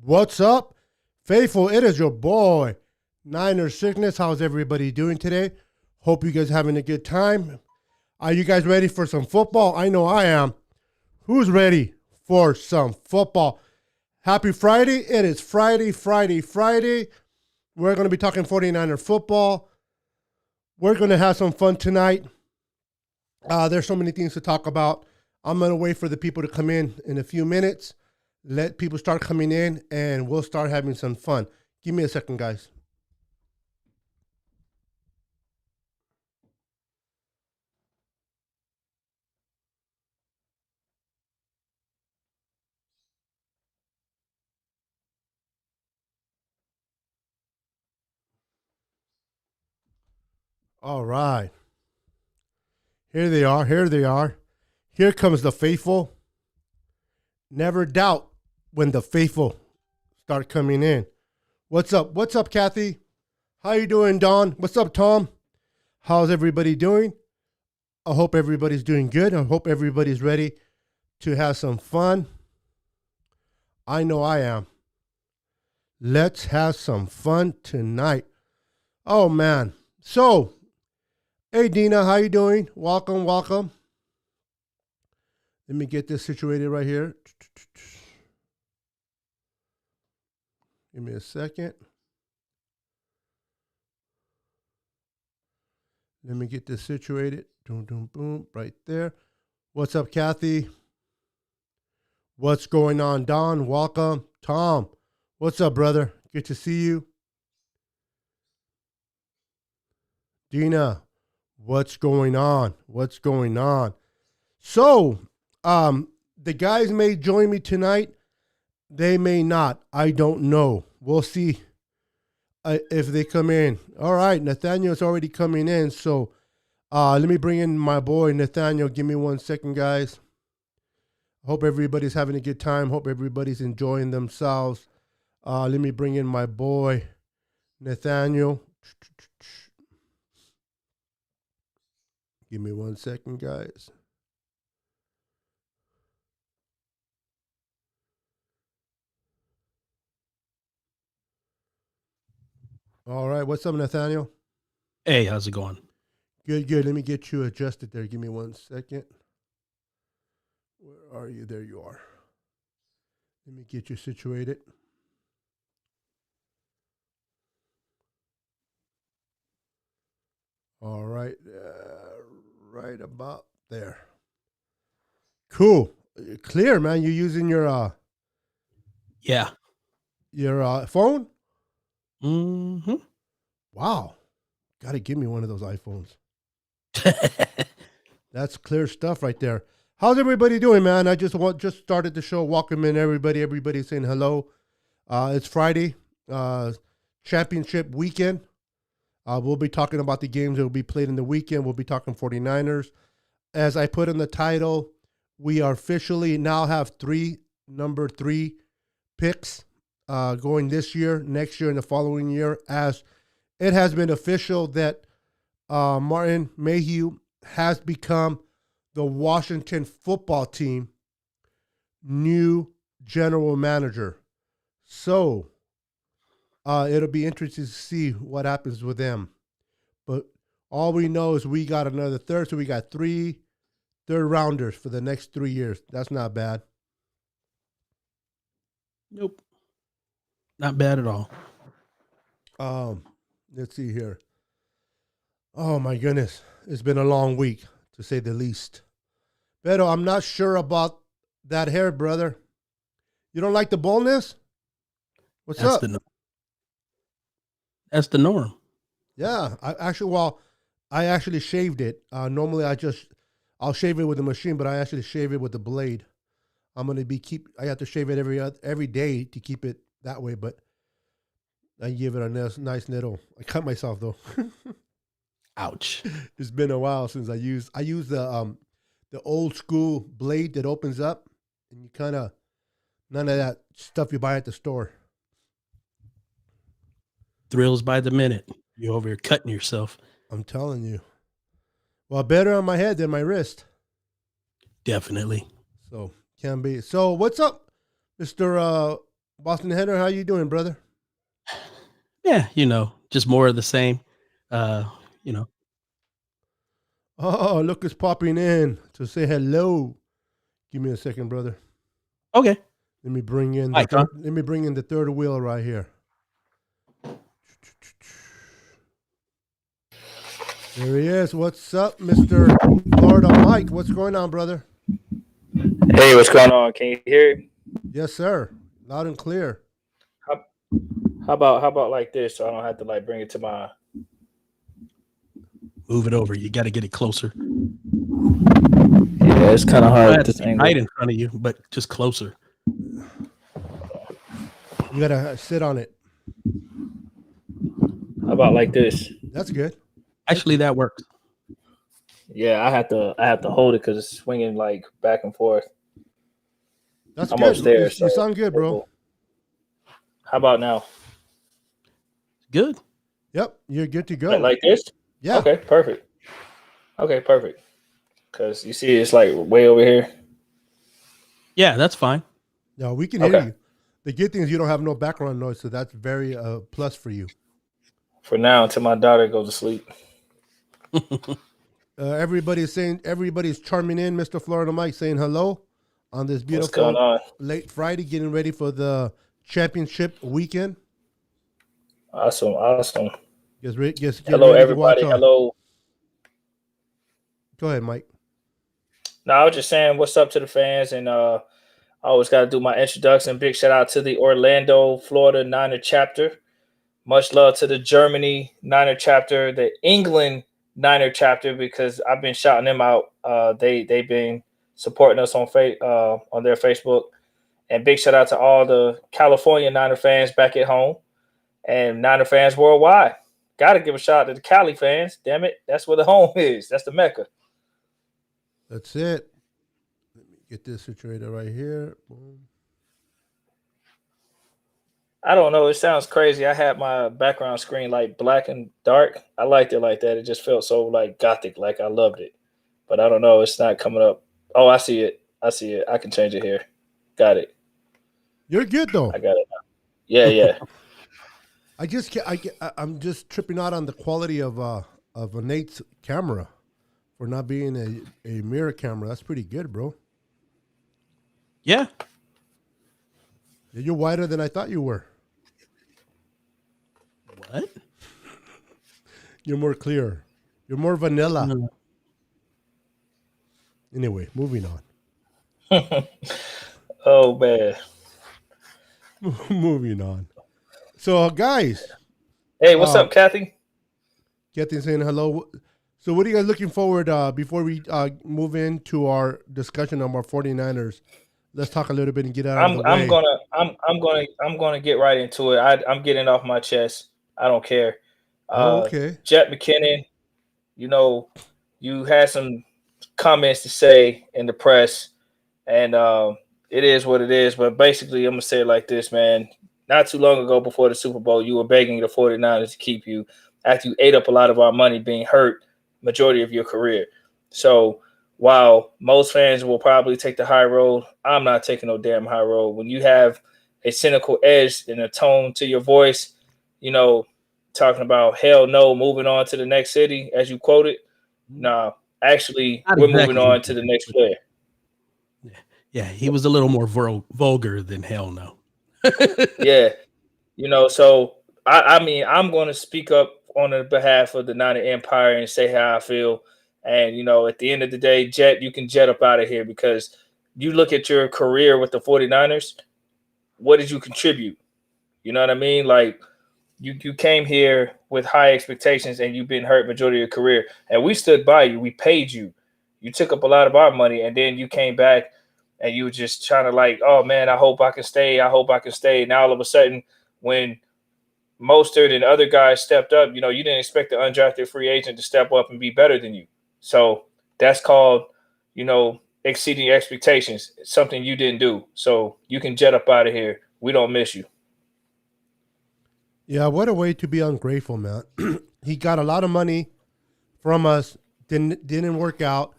What's up, faithful? It is your boy, Niner Sickness. How's everybody doing today? Hope you guys having a good time. Are you guys ready for some football? I know I am. Who's ready for some football? Happy Friday. It is Friday. We're going to be talking 49er football. We're going to have some fun tonight. There's so many things to talk about. I'm going to wait for the people to come in a few minutes. Let people start coming in, and we'll start having some fun. Give me a second, guys. All right. Here they are. Here comes the faithful. Never doubt when the faithful start coming in. What's up? What's up, Kathy? How you doing, Don? What's up, Tom? How's everybody doing? I hope everybody's doing good. I hope everybody's ready to have some fun. I know I am. Let's have some fun tonight. Oh, man. So, hey, Dina, how you doing? Welcome. Let me get this situated right here. Give me a second. Let me get this situated. Boom, right there. What's up, Kathy? What's going on, Don? Welcome. Tom, what's up, brother? Good to see you. Dina, what's going on? So, the guys may join me tonight. They may not. I don't know. We'll see if they come in. All right, Nathaniel's already coming in. So let me bring in my boy, Nathaniel. Give me 1 second, guys. Hope everybody's having a good time. Hope everybody's enjoying themselves. Let me bring in my boy, Nathaniel. Give me 1 second, guys. All right. What's up, Nathaniel? Hey, how's it going? Good. Let me get you adjusted there. Give me 1 second. Where are you? There you are. Let me get you situated. All right. Right about there. Cool. Clear, man. You using your phone? Mm-hmm. Wow. Got to give me one of those iPhones. That's clear stuff right there. How's everybody doing, man? I just started the show. Welcome in everybody. Everybody's saying hello. It's Friday, championship weekend. We'll be talking about the games that will be played in the weekend. We'll be talking 49ers. As I put in the title, we are officially now have number three picks going this year, next year, and the following year, as it has been official that Martin Mayhew has become the Washington football team new general manager. So it'll be interesting to see what happens with them. But all we know is we got another third, so we got 3 third-rounders for the next 3 years. That's not bad. Nope. Not bad at all. Let's see here. Oh, my goodness. It's been a long week. to say the least. Pero I'm not sure about that hair, brother. You don't like the baldness? What's That's up? the that's the norm. Yeah, I actually shaved it. Normally, I'll shave it with the machine, but I actually shave it with the blade. I have to shave it every day to keep it that way, but I give it a nice little. I cut myself though. Ouch. It's been a while since I use the old school blade that opens up, and you kind of none of that stuff you buy at the store. Thrills by the minute. You over here cutting yourself. I'm telling you. Well, better on my head than my wrist. Definitely. So can be. So what's up, Mister Boston Henner? How you doing, brother? Yeah, just more of the same. Uh, you know. Oh, look, it's popping in to say hello. Give me a second, brother. Okay. Let me bring in Mike, huh? let me bring in the third wheel right here. There he is. What's up, Mr. Florida Mike? What's going on, brother? Hey, what's going on? Can you hear me? Yes, sir. Loud and clear. How, how about like this? So I don't have to like bring it to my. Move it over. You got to get it closer. Yeah, it's kind of hard with this Right angle. in front of you, but just closer. You gotta sit on it. How about like this? That's good. Actually, that works. Yeah, I have to hold it because it's swinging like back and forth. That's I'm good. upstairs. You So sound good, bro. how about now? Good. Yep, you're good to Like, go. like this? Yeah, Okay, perfect. Okay, perfect. Because you see, it's like way over here. Yeah, that's fine. no, we can hear Okay, you. The good thing is you don't have no background noise, so that's very plus for you. for now until my daughter goes to sleep. Everybody's charming in, Mr. Florida Mike, saying hello on this What's going beautiful on? late Friday, getting ready for the championship weekend. Awesome, awesome. Get Hello, ready to watch. everybody. Hello. Go ahead, Mike. Now I was just saying, what's up to the fans, and I always got to do my introduction. Big shout out to the Orlando, Florida Niner chapter. Much love to the Germany Niner chapter, the England Niner chapter, because I've been shouting them out. They've been supporting us on their Facebook. And big shout out to all the California Niner fans back at home and Niner fans worldwide. Got to give a shout out to the Cali fans. Damn it, that's where the home is. That's the Mecca. That's it. Let me get this situated right here. Boom. I don't know. It sounds crazy. I had my background screen like black and dark. I liked it like that. It just felt so like gothic. Like I loved it. But I don't know. It's not coming up. Oh, I see it. I see it. I can change it here. Got it. You're good though. I got it now. Yeah, yeah. I just can't, I'm just tripping out on the quality of Nate's camera for not being a mirror camera. That's pretty good, bro. Yeah. You're wider than I thought you were. What? You're more clear. You're more vanilla. No. Anyway, moving on. Oh man. Moving on. So, guys, Hey, what's up, Kathy? Getting saying hello. So, what are you guys looking forward before we move into our discussion on our 49ers? Let's talk a little bit and get out of I'm the I'm way. gonna I'm gonna get right into it. I'm getting off my chest. I don't care. Oh, okay. Jet McKinnon, you know, you had some comments to say in the press, and it is what it is. But basically, I'm gonna say it like this, man. Not too long ago, before the Super Bowl, you were begging the 49ers to keep you after you ate up a lot of our money being hurt majority of your career. So while most fans will probably take the high road, I'm not taking no damn high road. When you have a cynical edge and a tone to your voice, you know, talking about hell no, moving on to the next city, as you quoted. Nah, actually, Not we're moving exactly. on to the next player. Yeah, he was a little more vulgar than hell no. Yeah, so I mean, I'm going to speak up on the behalf of the Niner Empire and say how I feel. And at the end of the day, you can jet up out of here because you look at your career with the 49ers. What did you contribute? You know what I mean? Like you came here with high expectations and you've been hurt majority of your career. And we stood by you. We paid you. You took up a lot of our money, and then you came back and you were just trying to like, oh man, I hope I can stay. I hope I can stay. Now all of a sudden, when Mostert and other guys stepped up, you didn't expect the undrafted free agent to step up and be better than you. So that's called, exceeding expectations. It's something you didn't do. So you can jet up out of here. We don't miss you. Yeah, what a way to be ungrateful, man. He got a lot of money from us, didn't work out.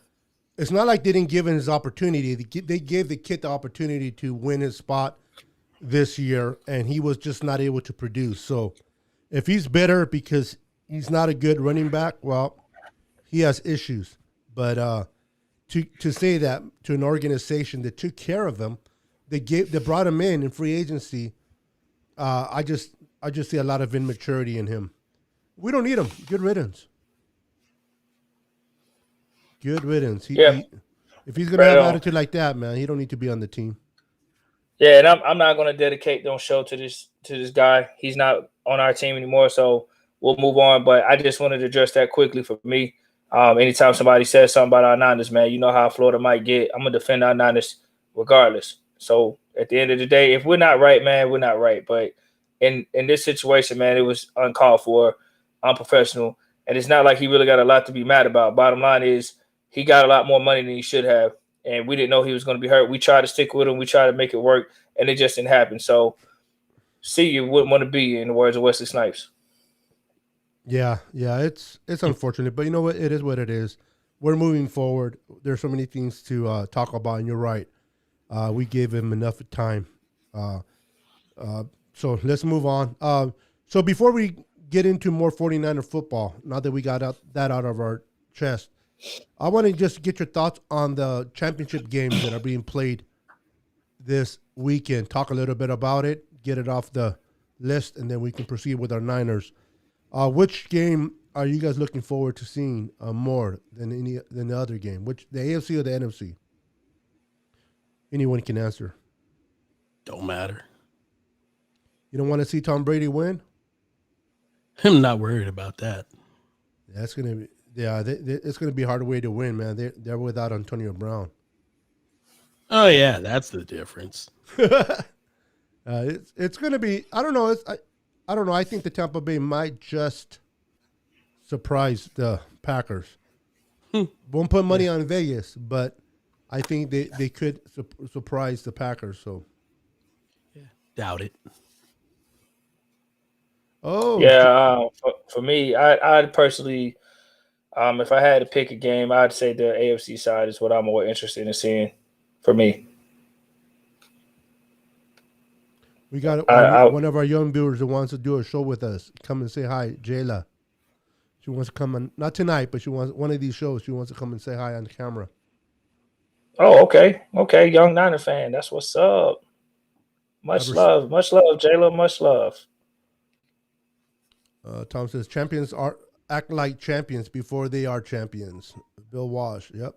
It's not like they didn't give him his opportunity. They gave the kid the opportunity to win his spot this year, and he was just not able to produce. So if he's bitter because he's not a good running back, well, he has issues. But to say that to an organization that took care of him, they brought him in free agency. I just see a lot of immaturity in him. We don't need him. Good riddance. Good riddance. If he's gonna have attitude like that, man, he don't need to be on the team. Yeah, and I'm not going to dedicate no show to this guy. He's not on our team anymore, so we'll move on. But I just wanted to address that quickly for me. Anytime somebody says something about our Niners, man, you know how Florida might get. I'm gonna defend our Niners regardless. So at the end of the day, if we're not right, man, we're not right. But in this situation, man, it was uncalled for, unprofessional, and it's not like he really got a lot to be mad about. Bottom line is he got a lot more money than he should have. And we didn't know he was going to be hurt. We tried to stick with him. We tried to make it work, and it just didn't happen. So, see, you wouldn't want to be, in the words of Wesley Snipes. Yeah, it's unfortunate, but you know what? It is what it is. We're moving forward. There's so many things to talk about, and you're right. We gave him enough time. So let's move on. So before we get into more 49er football, now that we got that out of our chest, I want to just get your thoughts on the championship games that are being played this weekend. Talk a little bit about it, get it off the list, and then we can proceed with our Niners. Which game are you guys looking forward to seeing more than the other game? Which, the AFC or the NFC? Anyone can answer. Don't matter. You don't want to see Tom Brady win? I'm not worried about that. That's gonna be. Yeah, it's going to be a hard way to win, man. They're without Antonio Brown. Oh yeah, that's the difference. It's going to be. I don't know. I don't know. I think the Tampa Bay might just surprise the Packers. Won't put money on Vegas, but I think they could surprise the Packers. So, doubt it. Oh yeah. For me, I'd personally. If I had to pick a game, I'd say the AFC side is what I'm more interested in seeing for me. We got one of our young viewers who wants to do a show with us. Come and say hi, Jayla. She wants to come on, not tonight, but she wants one of these shows. She wants to come and say hi on the camera. Oh, okay. Okay, young Niner fan. That's what's up. Much love, Jayla. Much love. Tom says champions act like champions before they are champions. Bill Walsh. Yep.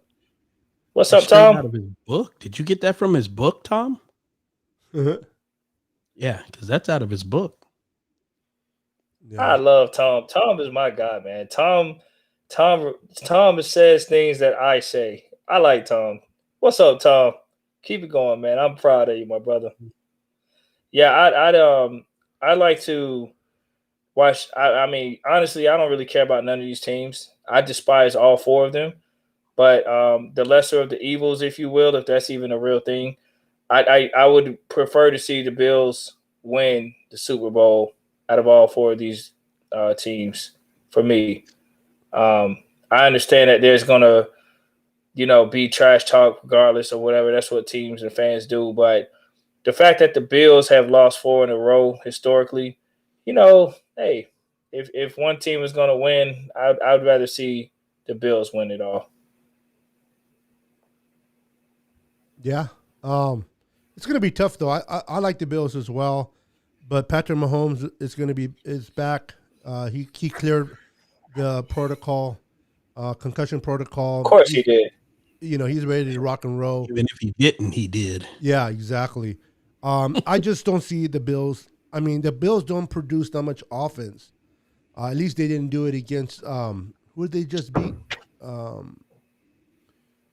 What's up, Tom? Out of his book. Did you get that from his book, Tom? Yeah, because that's out of his book. Yeah. I love Tom. Tom is my guy, man. Tom says things that I say. I like Tom. What's up, Tom? Keep it going, man. I'm proud of you, my brother. Yeah, I'd like to watch. I mean, honestly, I don't really care about none of these teams. I despise all four of them. But the lesser of the evils, if you will, if that's even a real thing, I would prefer to see the Bills win the Super Bowl out of all four of these teams. For me, I understand that there's gonna, be trash talk regardless or whatever. That's what teams and fans do. But the fact that the Bills have lost 4 in a row historically, hey, if one team is gonna win, I'd rather see the Bills win it all. Yeah. It's going to be tough, though. I like the Bills as well, but Patrick Mahomes is back. He cleared the protocol. concussion protocol. Of course he did. He's ready to rock and roll. Even if he didn't, he did. Yeah, exactly. I just don't see the Bills. I mean, the Bills don't produce that much offense. At least they didn't do it against who did they just beat? I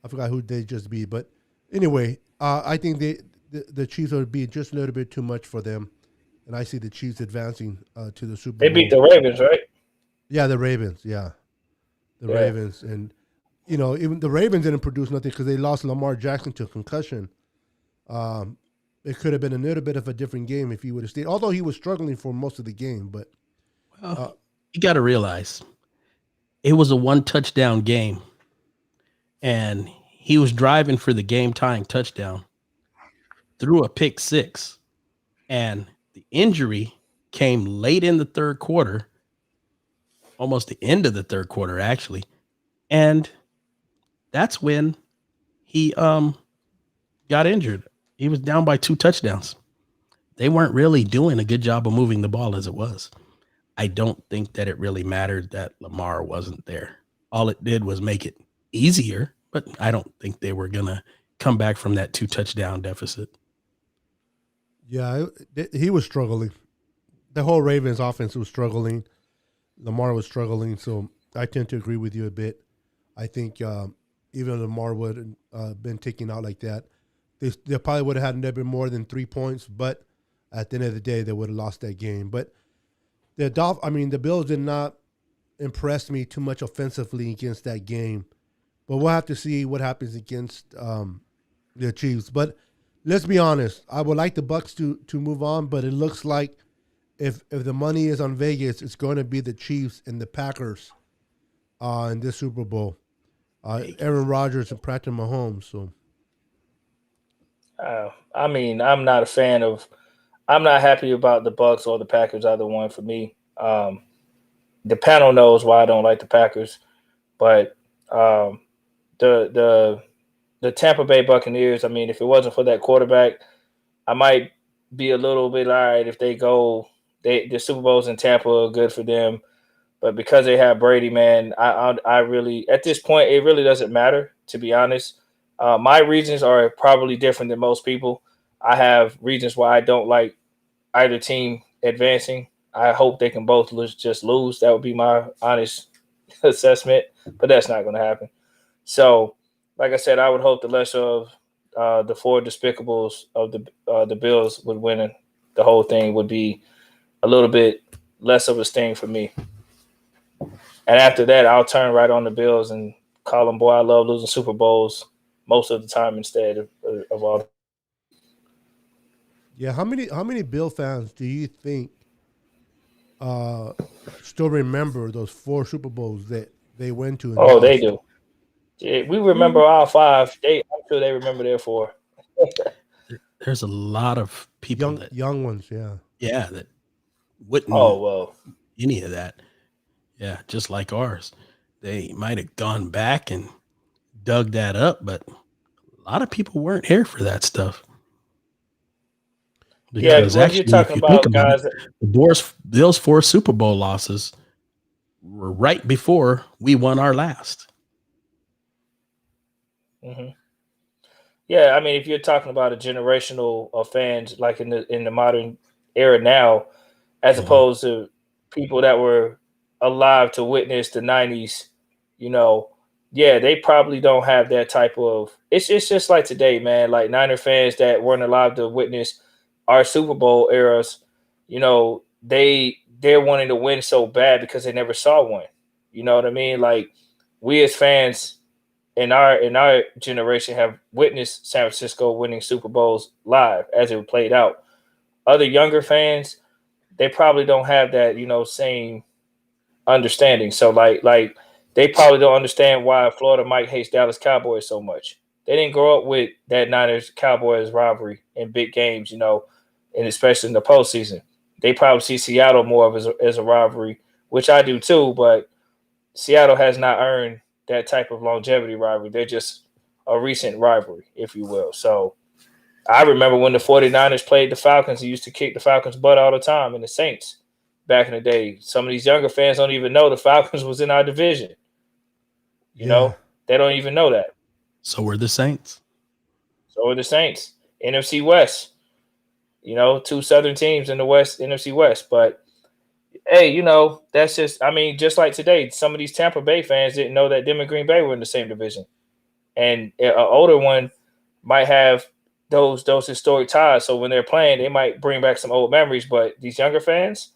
forgot who they just beat, but anyway, I think the Chiefs would be just a little bit too much for them, and I see the Chiefs advancing to the Super They Bowl. beat the Ravens, right? Yeah, the Ravens. Yeah, the Yeah. Ravens, and even the Ravens didn't produce nothing because they lost Lamar Jackson to a concussion. It could have been a little bit of a different game if he would have stayed, although he was struggling for most of the game. But Well, you got to realize it was a 1-touchdown game, and he was driving for the game-tying touchdown, threw a pick six, and the injury came late in the third quarter, almost the end of the third quarter, actually. And that's when he got injured. He was down by 2 touchdowns. They weren't really doing a good job of moving the ball as it was. I don't think that it really mattered that Lamar wasn't there. All it did was make it easier, but I don't think they were going to come back from that 2-touchdown deficit. yeah, he was struggling. The whole Ravens offense was struggling. Lamar was struggling, so I tend to agree with you a bit. I think even Lamar would have been taken out like that, they probably would have had never more than 3 points, but at the end of the day, they would have lost that game. But the Bills did not impress me too much offensively against that game. But we'll have to see what happens against the Chiefs. But let's be honest, I would like the Bucs to move on, but it looks like if the money is on Vegas, it's going to be the Chiefs and the Packers in this Super Bowl. Aaron Rodgers and Patrick Mahomes. So, I mean, I'm not a fan of. I'm not happy about the Bucs or the Packers, either one for me. The panel knows why I don't like the Packers, but the Tampa Bay Buccaneers. I mean, if it wasn't for that quarterback, I might be a little bit all right if they go. The Super Bowls in Tampa are good for them, but because they have Brady, man, I really at this point it really doesn't matter, to be honest. My reasons are probably different than most people. I have reasons why I don't like either team advancing. I hope they can both just lose. That would be my honest assessment, but that's not going to happen. So, like I said, I would hope the lesser of the 4 despicables of the Bills would win. The whole thing would be a little bit less of a sting for me. And after that, I'll turn right on the Bills and call them, boy, I love losing Super Bowls most of the time instead of all. yeah, how many Bill fans do you think still remember those 4 Super Bowls that they went to? Oh, they do. Yeah, we remember all 5. I'm sure they remember their 4. There's a lot of people young ones, yeah, that wouldn't any of that. Yeah, just like ours. They might have gone back and dug that up, but a lot of people weren't here for that stuff. Because actually, you're talking about guys. Those 4 Super Bowl losses were right before we won our last. Mm-hmm. Yeah, I mean, if you're talking about a generational of fans, like in the modern era now, as opposed to people that were alive to witness the 90s, they probably don't have that type of. It's just like today, man. Like Niner fans that weren't alive to witness our Super Bowl eras, they're wanting to win so bad because they never saw one. You know what I mean? Like we as fans in our generation have witnessed San Francisco winning Super Bowls live as it played out. Other younger fans, they probably don't have that, same understanding. So like they probably don't understand why Florida Mike hates Dallas Cowboys so much. They didn't grow up with that Niners Cowboys rivalry in big games, and especially in the postseason. They probably see Seattle more of as a rivalry, which I do too, but Seattle has not earned that type of longevity rivalry. They're just a recent rivalry, if you will. So I remember when the 49ers played the Falcons, he used to kick the Falcons' butt all the time, and the Saints back in the day. Some of these younger fans don't even know the Falcons was in our division. You know, they don't even know that. So were the Saints. So are the Saints. NFC West. You know, two Southern teams in the West, NFC West. But hey, you know, that's just. I mean, just like today, some of these Tampa Bay fans didn't know that them and Green Bay were in the same division, and an older one might have those historic ties. So when they're playing, they might bring back some old memories. But these younger fans,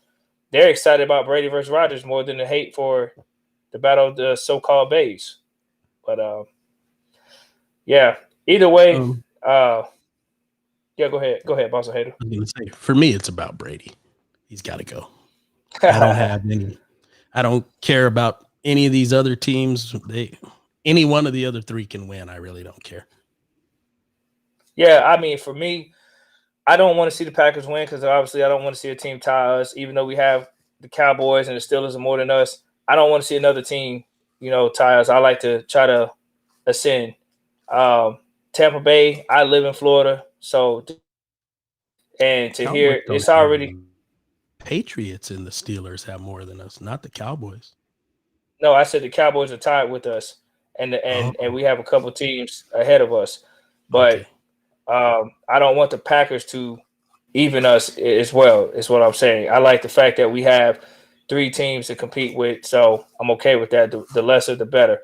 they're excited about Brady versus Rodgers more than the hate for the battle of the so-called Bays. But yeah, either way, Um, yeah, go ahead, Boss Hater. I was gonna say, for me, it's about Brady. He's got to go. I don't have any. I don't care about any of these other teams. Any one of the other three can win. I really don't care. Yeah, I mean, for me, I don't want to see the Packers win because obviously I don't want to see a team tie us. Even though we have the Cowboys and the Steelers are more than us, I don't want to see another team, you know, tie us. I like to try to ascend. Tampa Bay, I live in Florida, so and to Cowboys hear don't it's have already Patriots and the Steelers have more than us, not the Cowboys. no. I said the Cowboys are tied with us, and we have a couple teams ahead of us, but Okay. I don't want the Packers to even us as well. Is what I'm saying. I like the fact that we have three teams to compete with, so I'm okay with that. The lesser, the better.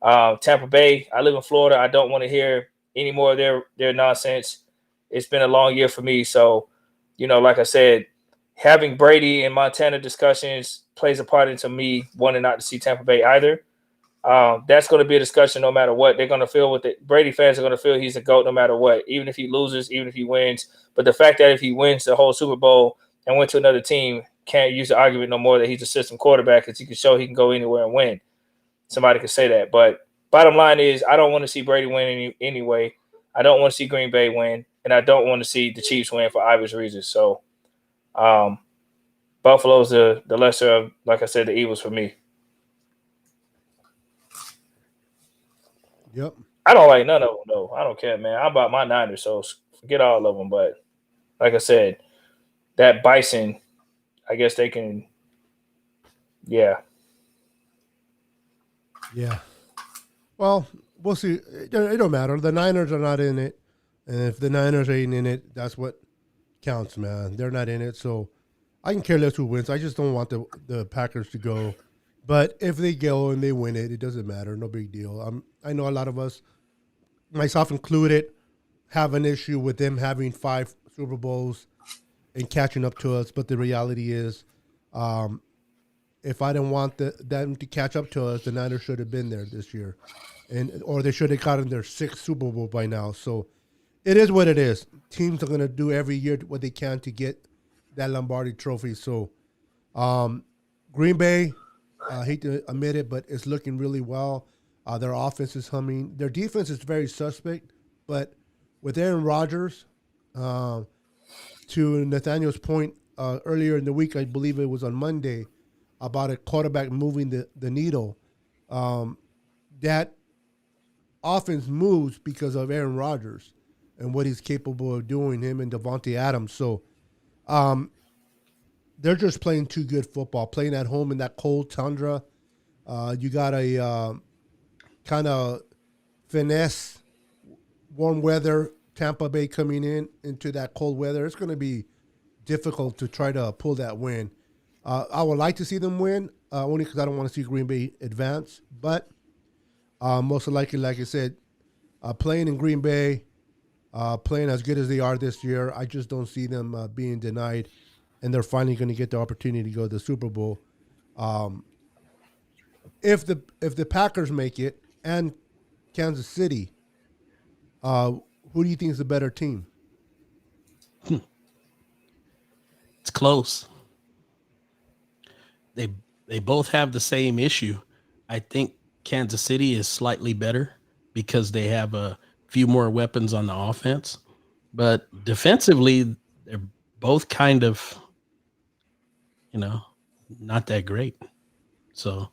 Tampa Bay. I live in Florida. I don't want to hear any more of their nonsense. It's been a long year for me, so you know, like I said, having Brady and Montana discussions plays a part into me wanting not to see Tampa Bay either. That's going to be a discussion no matter what. They're going to feel with it. Brady fans are going to feel he's a GOAT no matter what, even if he loses, even if he wins. But the fact that if he wins the whole Super Bowl and went to another team, can't use the argument no more that he's a system quarterback because he can show he can go anywhere and win. Somebody could say that. But bottom line is, I don't want to see Brady win anyway. I don't want to see Green Bay win, and I don't want to see the Chiefs win for obvious reasons. So Buffalo's the lesser of, like I said, the evils for me. Yep. I don't like none of them though. I don't care, man. I'm about my Niners, so forget all of them. But like I said, that Bison, I guess they can. Yeah, Yeah. Well, we'll see. It don't matter. The Niners are not in it, and if the Niners ain't in it, that's what counts, man. They're not in it, so I can care less who wins. I just don't want the Packers to go. But if they go and they win it, it doesn't matter. No big deal. I know a lot of us, myself included, have an issue with them having 5 Super Bowls and catching up to us. But the reality is, um, if I didn't want them to catch up to us, the Niners should have been there this year, or they should have gotten their 6th Super Bowl by now. So it is what it is. Teams are going to do every year what they can to get that Lombardi Trophy. So Green Bay, I hate to admit it, but it's looking really well. Their offense is humming. Their defense is very suspect, but with Aaron Rodgers, to Nathaniel's point earlier in the week, I believe it was on Monday, about a quarterback moving the needle. That offense moves because of Aaron Rodgers and what he's capable of doing, him and Devontae Adams. So they're just playing too good football, playing at home in that cold tundra. You got a kind of finesse, warm weather, Tampa Bay coming into that cold weather. It's going to be difficult to try to pull that win. I would like to see them win, only because I don't want to see Green Bay advance. But most likely, like I said, playing in Green Bay, playing as good as they are this year, I just don't see them being denied, and they're finally going to get the opportunity to go to the Super Bowl. If the Packers make it and Kansas City, who do you think is the better team? It's close. They they both have the same issue. I think Kansas City is slightly better because they have a few more weapons on the offense, but defensively they're both kind of, you know, not that great. So,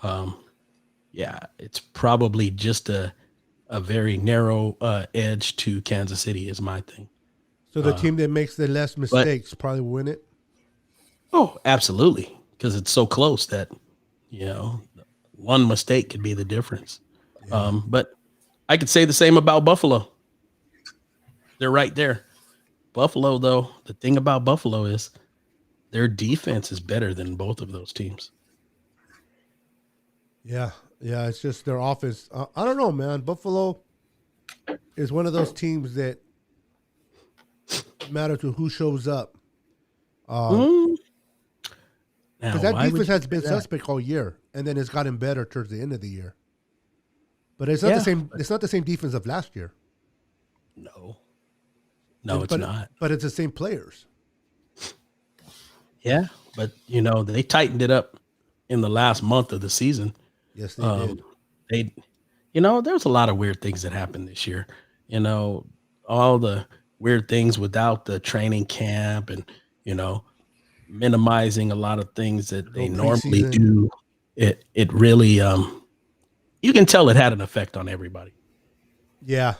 um, yeah, it's probably just a very narrow edge to Kansas City is my thing. So the team that makes the less But mistakes probably win it. oh, absolutely, because it's so close that you know one mistake could be the difference. Yeah. But I could say the same about Buffalo. They're right there. Buffalo, though, the thing about Buffalo is their defense is better than both of those teams. Yeah. Yeah. It's just their offense. I don't know, man. Buffalo is one of those teams that matter to who shows up. Now, Because that why would defense you has say been that? suspect all year, and then it's gotten better towards the end of the year. But it's not the Yeah, same. but It's not the same defense of last year. no, it's not. But it's the same players. Yeah, but they tightened it up in the last month of the season. Yes, they Um, did. they, there's a lot of weird things that happened this year. All the weird things without the training camp, and you know, minimizing a lot of things that No they normally preseason. do. It really you can tell it had an effect on everybody. Yeah,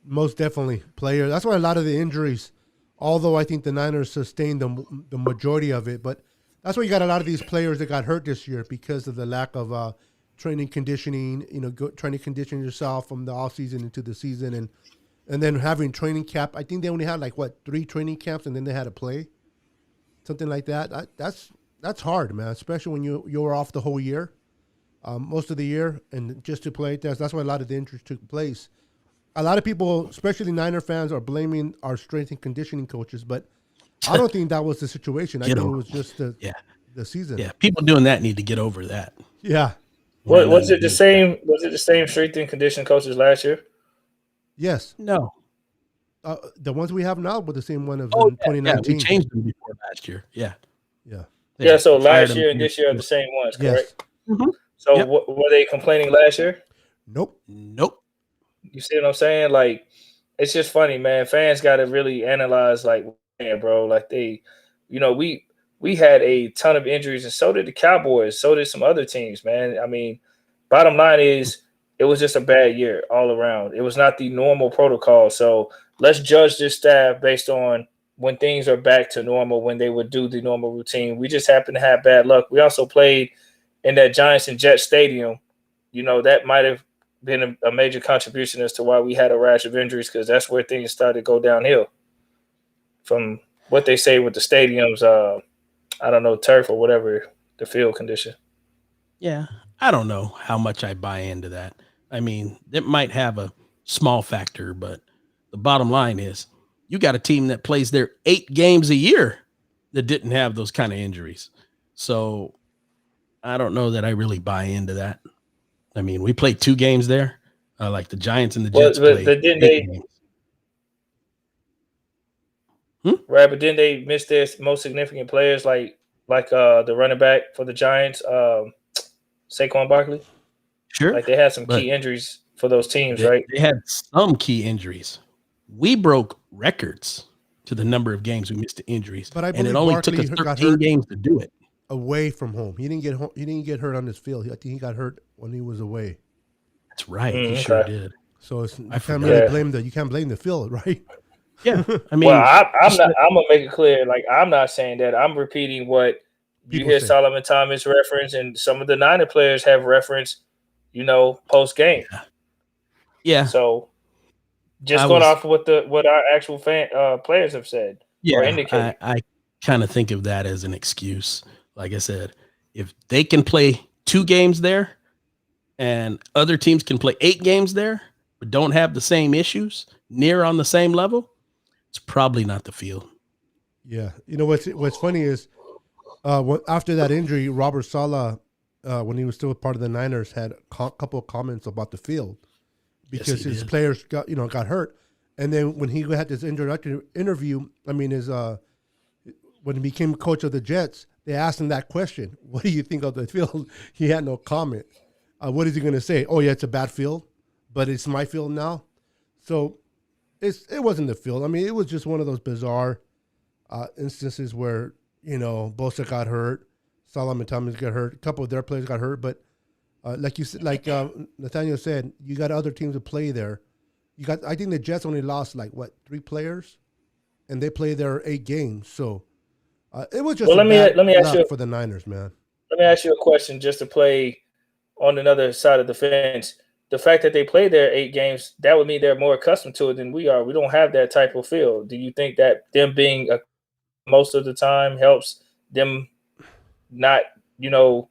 most definitely player. That's why a lot of the injuries. Although I think the Niners sustained the majority of it, but that's why you got a lot of these players that got hurt this year because of the lack of training conditioning. Trying to condition yourself from the off season into the season, and then having training camp. I think they only had 3 training camps, and then they had to play, something like that. That's hard, man. Especially when you were off the whole year, most of the year, and just to play. That's why a lot of the injuries took place. A lot of people, especially Niner fans, are blaming our strength and conditioning coaches, but I don't think that was the situation. I Get think it over. was just Yeah, the season. yeah. People doing that need to get over that. Yeah. It had What nothing was to it the do with that. same? Was it the same strength and condition coaches last year? Yes. No. The ones we have now were the same one of Oh in yeah, we 2019. changed them before last year. Yeah, Yeah. Yeah. So they fired last them year and the year this year are the before. same ones, Yes. correct? Mhm. So Yep. were they complaining last year? Nope. Nope. You see what I'm saying? Like, it's just funny, man. Fans got to really analyze, like, man, bro, like we had a ton of injuries, and so did the Cowboys, so did some other teams, man. I mean, bottom line is it was just a bad year all around. It was not the normal protocol. So let's judge this staff based on when things are back to normal, when they would do the normal routine. We just happen to have bad luck. We also played in that Giants and Jets stadium. That might have been a major contribution as to why we had a rash of injuries, because that's where things started to go downhill from what they say with the stadiums. I don't know, turf or whatever the field condition. Yeah, I don't know how much I buy into that. I mean, it might have a small factor, but the bottom line is you got a team that plays their 8 games a year that didn't have those kind of injuries. So I don't know that I really buy into that. I mean, we played 2 games there. Like the Giants and the Well, Jets play but didn't 8 they? games. Right, but didn't they miss their most significant players, like the running back for the Giants, Saquon Barkley? Sure, Like, they had some but key injuries for those teams, they, right? they had some key injuries. We broke records to the number of games we missed to injuries, But I and it believe only took Barkley us got 13 hurt games to do it. away from home. He didn't get home. He didn't get hurt on his field. I think he got hurt when he was away. That's right. He sure Okay. did. So you I can't forgot. really Yeah. blame you can't blame the field, right? Yeah, I Well, mean, I'm not. I'm gonna make it clear. Like, I'm not saying that. I'm repeating what you People hear say. Solomon Thomas reference, and some of the Niner players have referenced. Post game. yeah, So just I going was, off of what our actual players have said or yeah, indicated. I kind of think of that as an excuse. Like I said, if they can play 2 games there, and other teams can play 8 games there, but don't have the same issues near on the same level, it's probably not the field. Yeah. You know what's funny is after that injury, Robert Saleh, when he was still part of the Niners, had a couple of comments about the field because he his did. players got hurt, and then when he had this introductory interview, I mean, when he became coach of the Jets, they asked him that question: "What do you think of the field?" He had no comment. What is he going to say? Oh yeah, it's a bad field, but it's my field now. So it wasn't the field. I mean, it was just one of those bizarre instances where Bosa got hurt, Solomon Thomas got hurt, a couple of their players got hurt, but like you said, Nathaniel said, you got other teams to play there. I think the Jets only lost 3 players, and they played their 8 games. So it was just Well, a bad let me ask luck you. for the Niners, man. let me ask you a question just to play on another side of the fence. The fact that they play their 8 games, that would mean they're more accustomed to it than we are. We don't have that type of feel. Do you think that them being most of the time helps them not, you know,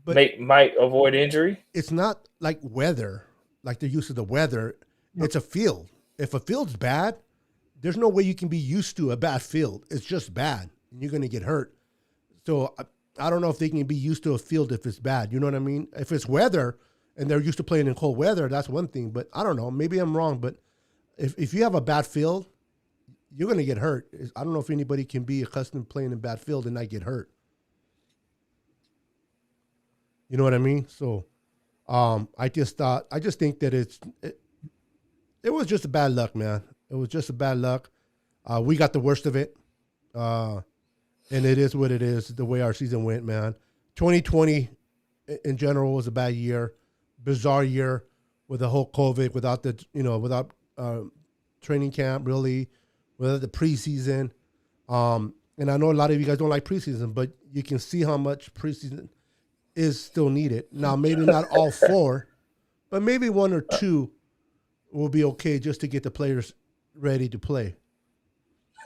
But might avoid injury? it's not like weather, like they're used to the weather. It's a field. If a field's bad, there's no way you can be used to a bad field. It's just bad. And you're going to get hurt. So I don't know if they can be used to a field if it's bad. You know what I mean? If it's weather and they're used to playing in cold weather, that's one thing. But I don't know. Maybe I'm wrong. But if you have a bad field, you're going to get hurt. I don't know if anybody can be accustomed to playing in bad field and not get hurt. You know what I mean? So I just think that it was just a bad luck, man. It was just a bad luck. We got the worst of it. And it is what it is, the way our season went, man. 2020 in general was a bad year, bizarre year with the whole COVID, without without training camp, really, without the preseason. And I know a lot of you guys don't like preseason, but you can see how much preseason is still needed. Now, maybe not all 4, but maybe 1 or 2 will be okay just to get the players ready to play.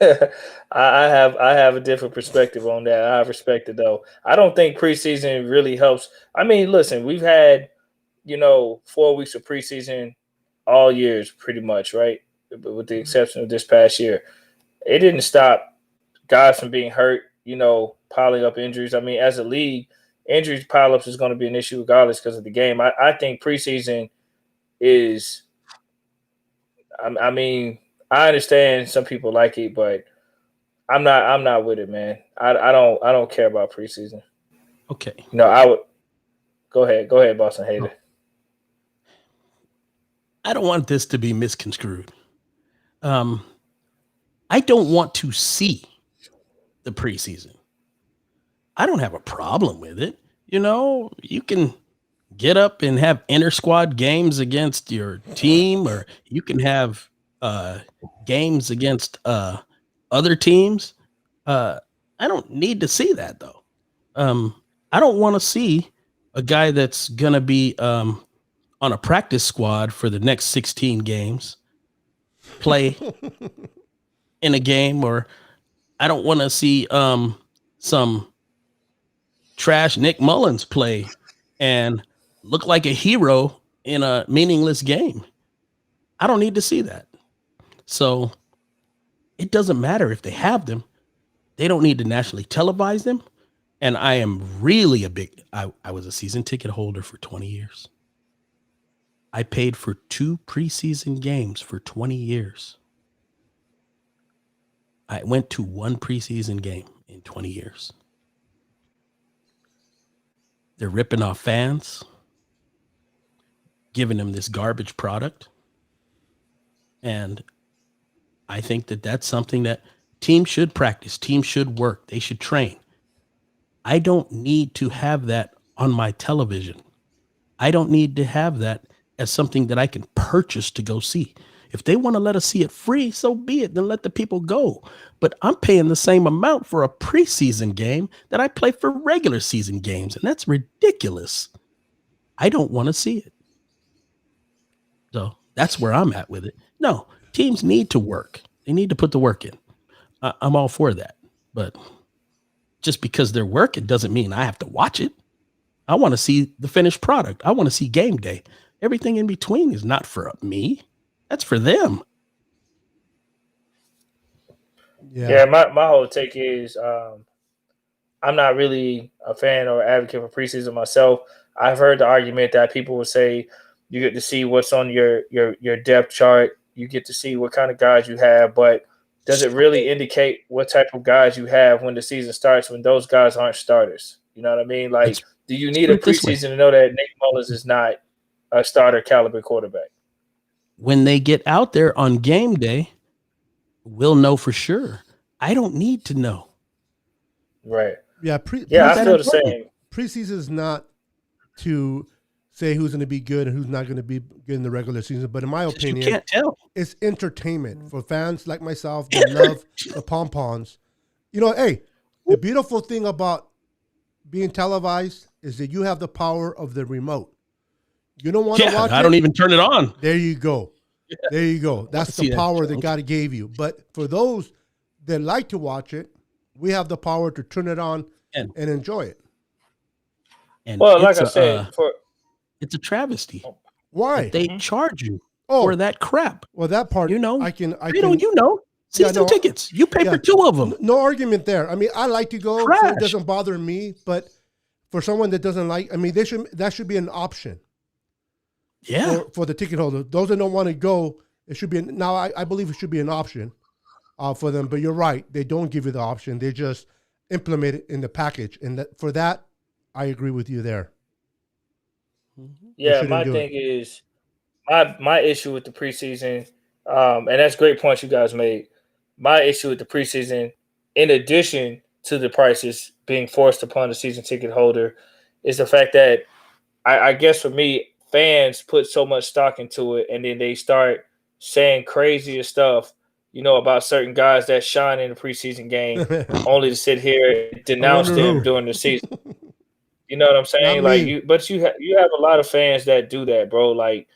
I have a different perspective on that. I respect it though. I don't think preseason really helps. I mean, listen, we've had 4 weeks of preseason all years, pretty much, right? With the exception of this past year, it didn't stop guys from being hurt. Piling up injuries. I mean, as a league, injuries pileups is going to be an issue regardless because of the game. I think preseason is. I mean, I understand some people like it, but I'm not with it, man. I don't care about preseason. Okay. I would go ahead, Boston Hater. I don't want this to be misconstrued. I don't want to see the preseason. I don't have a problem with it. You can get up and have inter squad games against your team, or you can have games against other teams. I don't need to see that though. I don't want to see a guy that's gonna be on a practice squad for the next 16 games play in a game, or I don't want to see some trash Nick Mullins play and look like a hero in a meaningless game. I don't need to see that. So it doesn't matter if they have them. They don't need to nationally televise them. And I am really I was a season ticket holder for 20 years. I paid for 2 preseason games for 20 years. I went to 1 preseason game in 20 years. They're ripping off fans, giving them this garbage product. And I think that that's something that teams should practice. Teams should work. They should train. I don't need to have that on my television. I don't need to have that as something that I can purchase to go see. If they want to let us see it free, so be it. Then let the people go. But I'm paying the same amount for a preseason game that I play for regular season games. And that's ridiculous. I don't want to see it. So that's where I'm at with it. No, teams need to work. They need to put the work in. I'm all for that. But just because they're working doesn't mean I have to watch it. I want to see the finished product. I want to see game day. Everything in between is not for me. That's for them. Yeah, my whole take is I'm not really a fan or advocate for preseason myself. I've heard the argument that people will say you get to see what's on your depth chart. You get to see what kind of guys you have, but does it really indicate what type of guys you have when the season starts when those guys aren't starters? You know what I mean? Like, do you need a preseason to know that Nick Mullins is not a starter caliber quarterback? When they get out there on game day, we'll know for sure. I don't need to know. Right. Yeah. I feel the same. Preseason is not to say who's going to be good and who's not going to be good in the regular season. But in my opinion, you can't tell. It's entertainment for fans like myself that love the pom-poms. Hey, the beautiful thing about being televised is that you have the power of the remote. You don't want to Yeah, watch I it? don't even turn it on. There you go. There you go. That's the See that power that junk. God gave you. But for those that like to watch it, we have the power to turn it on And, and enjoy it. and Well, like I said, it's a travesty Why? that they charge you Oh, for that crap. well, that part You know, I can. they don't. You know, season tickets. You pay for 2 of them. No argument there. I mean, I like to go, so it doesn't bother me. But for someone that doesn't like, I mean, that should be an option. Yeah. For the ticket holder, those that don't want to go, it should be. Now, I believe it should be an option for them. But you're right; they don't give you the option. They just implement it in the package, and for that, I agree with you there. Yeah, my thing is my issue with the preseason, and that's great points you guys made. My issue with the preseason, in addition to the prices being forced upon the season ticket holder, is the fact that I guess for me, fans put so much stock into it, and then they start saying crazier stuff, about certain guys that shine in the preseason game, only to sit here and denounce them during the season. You know what I'm saying? Like you have a lot of fans that do that, bro. Like,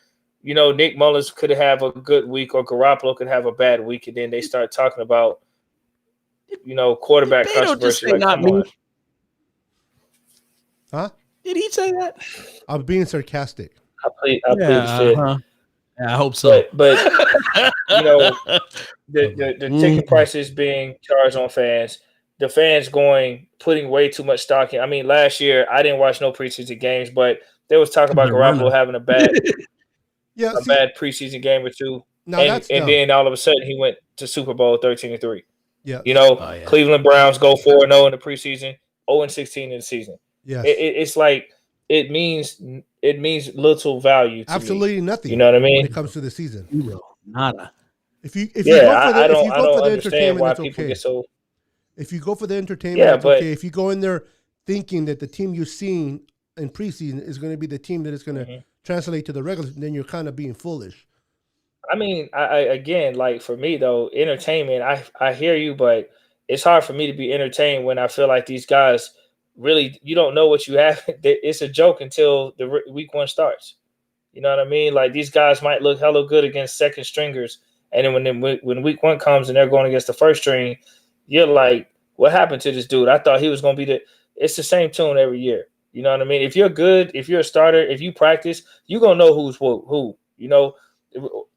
Nick Mullins could have a good week, or Garoppolo could have a bad week, and then they start talking about, quarterback controversy. Like, come on. Huh? Did he say that? I'm being sarcastic. I plead the fifth. Yeah, I hope so. But the ticket prices being charged on fans, the fans putting way too much stock in. I mean, last year I didn't watch no preseason games, but there was talk about Garoppolo having a bad bad preseason game or two. And then all of a sudden he went to Super Bowl 13-3. Yeah. Cleveland Browns go 4-0 in the preseason, 0-16 in the season. Yes. It's like it means little value to absolutely me. nothing. You know what I mean? When it comes to the season. Nada. If you go for the entertainment, why it's people okay. get so. If you go for the entertainment, it's okay. If you go in there thinking that the team you're seeing in preseason is going to be the team that is going to translate to the regular, then you're kind of being foolish. I mean, I again, like for me though, entertainment. I hear you, but it's hard for me to be entertained when I feel like these guys really, you don't know what you have. It's a joke until the week 1 starts. You know what I mean? Like these guys might look hella good against second stringers, and then when week 1 comes and they're going against the first string, you're like, what happened to this dude? I thought he was going to be it's the same tune every year. You know what I mean? If you're good, if you're a starter, if you practice, you're going to know who's who.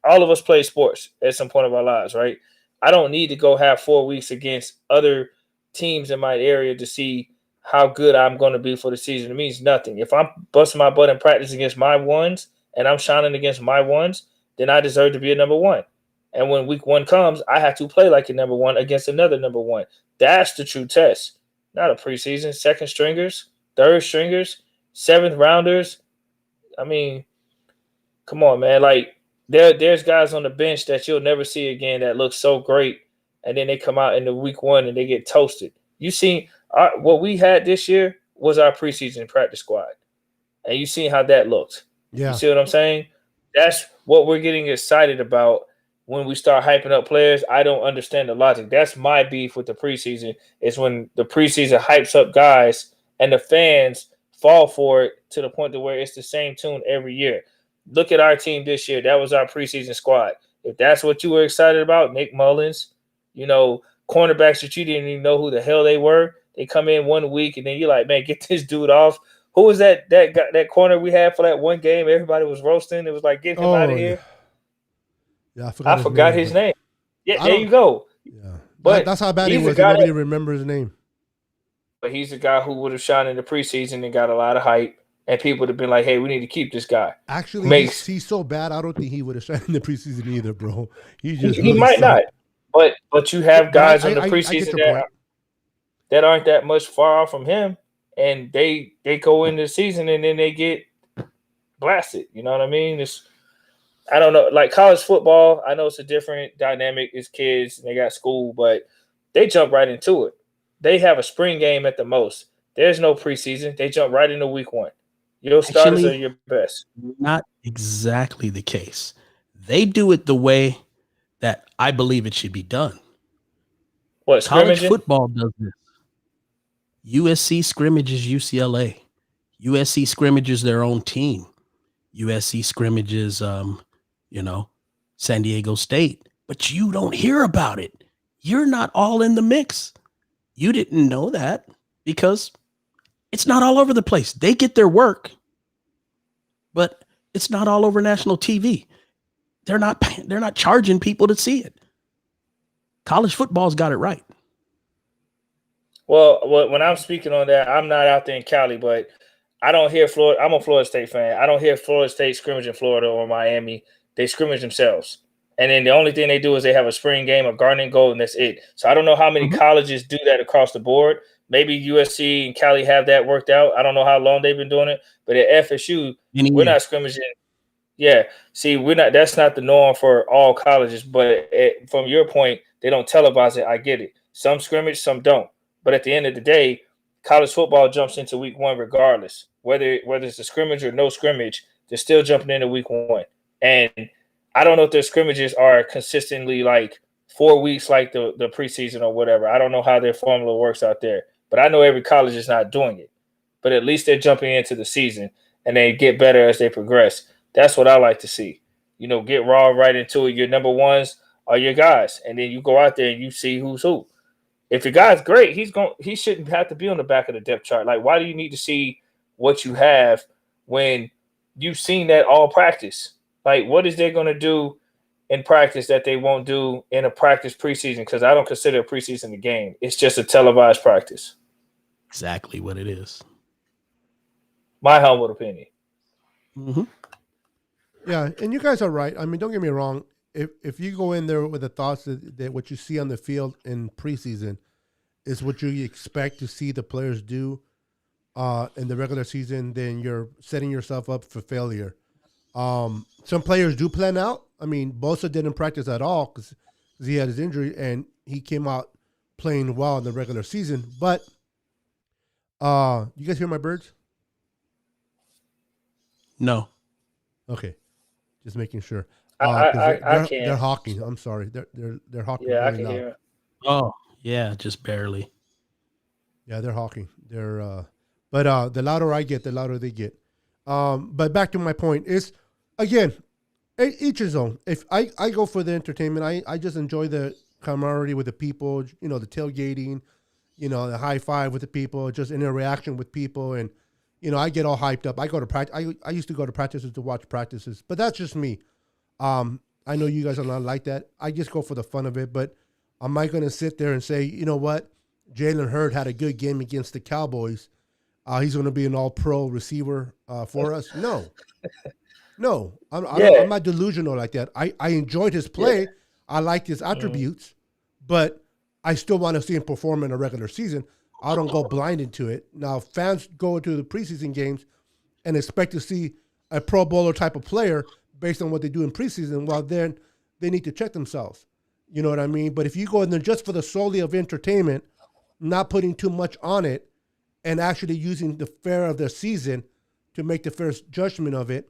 All of us play sports at some point of our lives, right? I don't need to go have 4 weeks against other teams in my area to see how good I'm going to be for the season. It means nothing. If I'm busting my butt in practice against my ones and I'm shining against my ones, then I deserve to be a number 1. And when week 1 comes, I have to play like a number 1 against another number 1. That's the true test. Not a preseason. Second stringers, third stringers, 7th rounders. I mean, come on, man. Like there's guys on the bench that you'll never see again that look so great, and then they come out in the week 1 and they get toasted. You seen what we had this year was our preseason practice squad, and you seen how that looked. Yeah. You see what I'm saying? That's what we're getting excited about when we start hyping up players. I don't understand the logic. That's my beef with the preseason, is when the preseason hypes up guys and the fans fall for it to the point to where it's the same tune every year. Look at our team this year. That was our preseason squad. If that's what you were excited about, Nick Mullins, cornerbacks that you didn't even know who the hell they were, they come in 1 week and then you're like, man, get this dude off. Who was that guy, that corner we had for that one game? Everybody was roasting. It was like, get him out of here. Yeah, I forgot his name. Yeah, there you go. Yeah, but that's how bad he was. Nobody remembers his name. But he's a guy who would have shined in the preseason and got a lot of hype, and people would have been like, hey, we need to keep this guy. Actually, he's so bad, I don't think he would have shined in the preseason either, bro. He might not. But you have guys in the preseason that aren't that much far off from him, and they go into the season and then they get blasted. You know what I mean? I don't know. Like college football, I know it's a different dynamic. It's kids and they got school, but they jump right into it. They have a spring game at the most. There's no preseason. They jump right into week 1. Your starters are your best. Not exactly the case. They do it the way that I believe it should be done. What, college football does this? USC scrimmages UCLA. USC scrimmages their own team. USC scrimmages, San Diego State. But you don't hear about it. You're not all in the mix. You didn't know that because it's not all over the place. They get their work, but it's not all over national TV. They're not charging people to see it. College football's got it right. Well, when I'm speaking on that, I'm not out there in Cali, but I don't hear Florida. I'm a Florida State fan. I don't hear Florida State scrimmage in Florida or Miami. They scrimmage themselves. And then the only thing they do is they have a spring game of Garden and Gold, and that's it. So I don't know how many colleges do that across the board. Maybe USC and Cali have that worked out. I don't know how long they've been doing it. But at FSU, we're not scrimmaging. Yeah. See, we're not. That's not the norm for all colleges. But from your point, they don't televise it. I get it. Some scrimmage, some don't. But at the end of the day, college football jumps into week one regardless. Whether it's a scrimmage or no scrimmage, they're still jumping into week one. And I don't know if their scrimmages are consistently like 4 weeks like the preseason or whatever. I don't know how their formula works out there. But I know every college is not doing it. But at least they're jumping into the season and they get better as they progress. That's what I like to see. Get raw right into it. Your number ones are your guys. And then you go out there and you see who's who. If your guy's great, he shouldn't have to be on the back of the depth chart. Like, why do you need to see what you have when you've seen that all practice? Like, what is they going to do in practice that they won't do in a practice preseason? Because I don't consider a preseason a game. It's just a televised practice. Exactly what it is. My humble opinion. Mm-hmm. Yeah, and you guys are right. I mean, don't get me wrong. If you go in there with the thoughts that what you see on the field in preseason is what you expect to see the players do in the regular season, then you're setting yourself up for failure. Some players do plan out. I mean, Bosa didn't practice at all because he had his injury, and he came out playing well in the regular season. But you guys hear my birds? No. Okay, just making sure. I can't. They're hawking. I'm sorry. They're hawking. Yeah, really I can loud. hear it. Oh, yeah, just barely. Yeah, they're hawking. But the louder I get, the louder they get. But back to my point is, again, each his own. If I go for the entertainment, I just enjoy the camaraderie with the people. The tailgating, the high five with the people, just interaction with people, and I get all hyped up. I go to practice. I used to go to practices to watch practices, but that's just me. I know you guys are not like that. I just go for the fun of it. But am I going to sit there and say, you know what, Jalen Hurd had a good game against the Cowboys? He's going to be an all-pro receiver for us? No. I'm not delusional like that. I enjoyed his play. Yeah. I liked his attributes, but I still want to see him perform in a regular season. I don't go blind into it. Now, fans go into the preseason games and expect to see a Pro Bowler type of player based on what they do in preseason. Well, then they need to check themselves. You know what I mean? But if you go in there just for the solely of entertainment, not putting too much on it, and actually using the fare of the season to make the first judgment of it,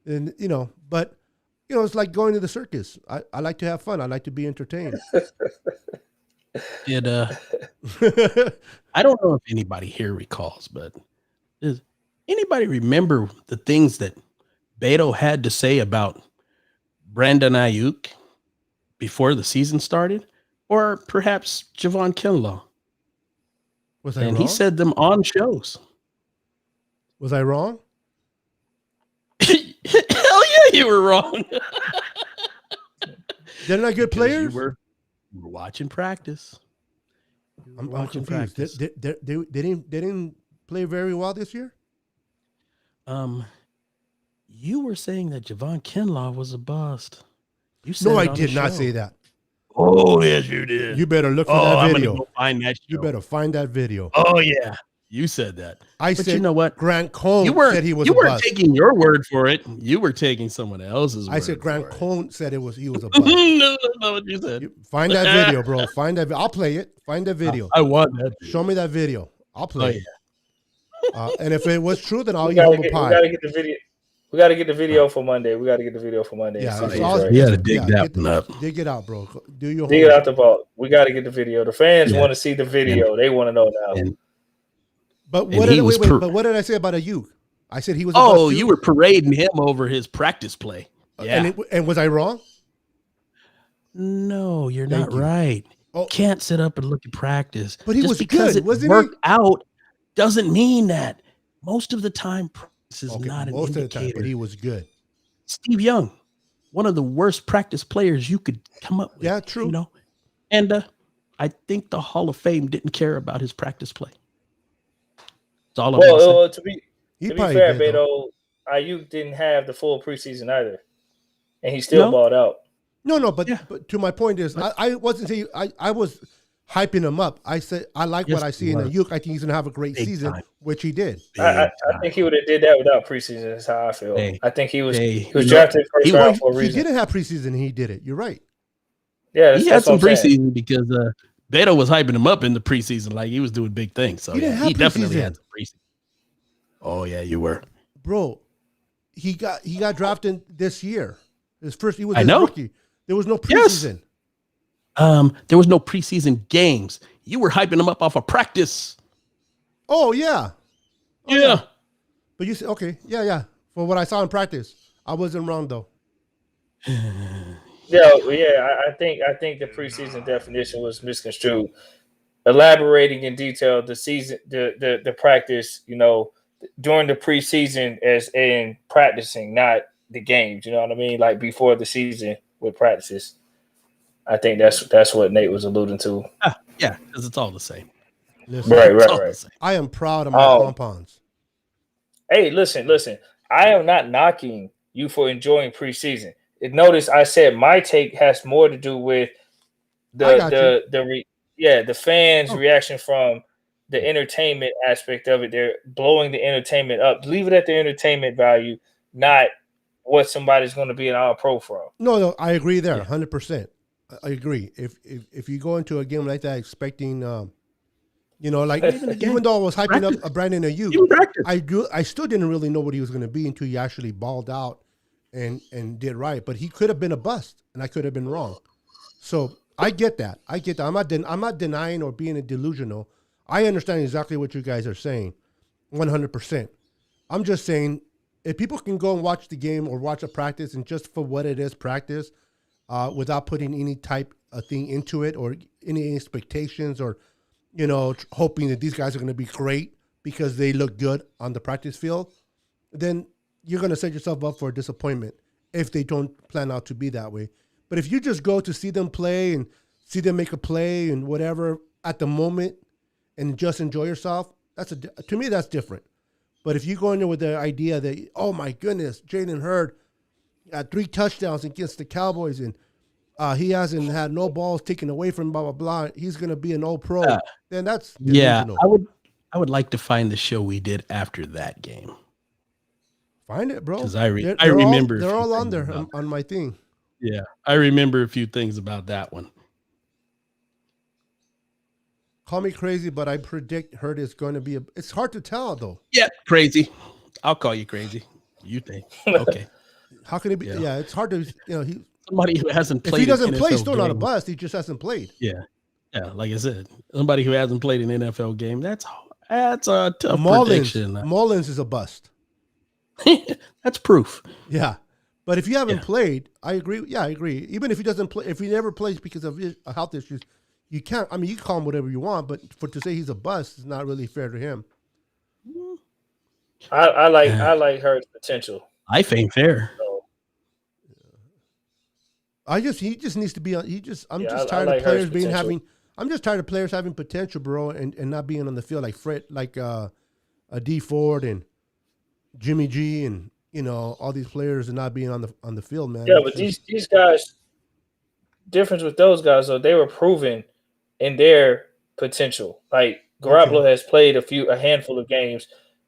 and but it's like going to the circus. I like to have fun. I like to be entertained. I don't know if anybody here recalls, but does anybody remember the things that Beto had to say about Brandon Ayuk before the season started, or perhaps Javon Kinlaw? Was I wrong? He said them on shows. Was I wrong? Hell yeah, you were wrong. They're not good players? You were watching practice. I'm confused. They didn't play very well this year? You were saying that Javon Kinlaw was a bust. You said no, I did not say that. Oh, yes, you did. You better look for that video. Go find that show. You better find that video. Oh, yeah. You said that. But said, you know what? Grant Cohn said he was a bust. You weren't taking your word for it. You were taking someone else's word. I said Grant Cohn said he was a bust. No, that's not what you said. Find that video, bro. Find that. I'll play it. Find that video. I want that video. Show me that video. I'll play it. Yeah. And if it was true, then I'll eat humble pie. We got to get the video. We got to get the video for Monday. Yeah, you got to dig that one up. Dig it out, bro. Do your dig it out the vault. We got to get the video. The fans want to see the video. They want to know now. But And what did he was but what did I say about Ayuk? I said he was a Oh, bust too? you were parading him over his practice play. Yeah. And was I wrong? No, you're Thank not you. right. Oh, Can't sit up and look at practice. but he Just was because good, it wasn't worked he? out doesn't mean that. Most of the time, practice is Okay, not an most of the time, but indicator. he was good. Steve Young, one of the worst practice players you could come up with. Yeah, true. You know, and I think the Hall of Fame didn't care about his practice play. That's all I'm gonna say. Well, to be probably fair, did, though. Beto, Ayuk didn't have the full preseason either, and he still No, balled out. No, but Yeah. but to my point is, But- I wasn't saying I was hyping him up. I said I like Yes, what I see in you were. Ayuk. I think he's gonna have a great Big season, time. which he did. I think he would have did that without preseason. That's how I feel. Hey, I think he was hey, drafted first he- round for a He reason. didn't have preseason. And he did it. You're right. Yeah, he had that's some what I'm saying. preseason because Beto was hyping him up in the preseason like he was doing big things. So He didn't yeah, have he definitely preseason. had some preseason. Oh yeah, you were. Bro, he got drafted this year. His first, he was I his know. rookie. There was no Yes. preseason. There was no preseason games. You were hyping him up off of practice. Oh yeah. Oh, Yeah. But you said okay, yeah. For what I saw in practice, I wasn't wrong though. I think the preseason definition was misconstrued. Elaborating in detail the season, the practice, during the preseason as in practicing, not the games. You know what I mean? Like before the season with practices. I think that's what Nate was alluding to. Yeah, because it's all the same. Listen, Right. It's all the same. I am proud of my pompons. Hey, listen. I am not knocking you for enjoying preseason. Notice I said my take has more to do with the fans' reaction from the entertainment aspect of it. They're blowing the entertainment up. Leave it at the entertainment value, not what somebody's going to be an all-pro from. No, I agree there, 100%. I agree. If you go into a game like that expecting, like even though I was hyping up a Brandon Ayuk, I still didn't really know what he was going to be until he actually balled out and did right. But he could have been a bust, and I could have been wrong. So I get that. I'm not denying or being delusional. I understand exactly what you guys are saying, 100%. I'm just saying if people can go and watch the game or watch a practice and just for what it is, practice. Without putting any type of thing into it or any expectations or, hoping that these guys are going to be great because they look good on the practice field, then you're going to set yourself up for a disappointment if they don't plan out to be that way. But if you just go to see them play and see them make a play and whatever at the moment and just enjoy yourself, to me, that's different. But if you go in there with the idea that, oh my goodness, Jalen Hurd had 3 touchdowns against the Cowboys, and he hasn't had no balls taken away from him, blah, blah, blah. He's going to be an old pro. Then that's delusional. I would like to find the show we did after that game. Find it, bro. Because I remember. They're all on there on my thing. Yeah, I remember a few things about that one. Call me crazy, but I predict Hurd is going to be it's hard to tell, though. Yeah, crazy. I'll call you crazy. You think. Okay. How can it be? Yeah, it's hard to, somebody who hasn't played. If he doesn't an play, NFL he's still not a game. bust. He just hasn't played. Yeah, like I said, somebody who hasn't played an NFL game. That's a tough prediction. Mullins is a bust. That's proof. Yeah, but if you haven't played, I agree. Yeah, I agree. Even if he doesn't play, if he never plays because of his health issues, you can't. I mean, you can call him whatever you want, but to say he's a bust is not really fair to him. I like Hurd's potential. Life ain't fair. So, he just needs to be on. I'm just I tired like of players Hurt's potential. I'm just tired of players having potential, bro, and not being on the field like Fred, like a D Ford and Jimmy G, and all these players and not being on the field, man. Yeah, but these guys, difference with those guys though, they were proven in their potential. Like Garoppolo has played a handful of games.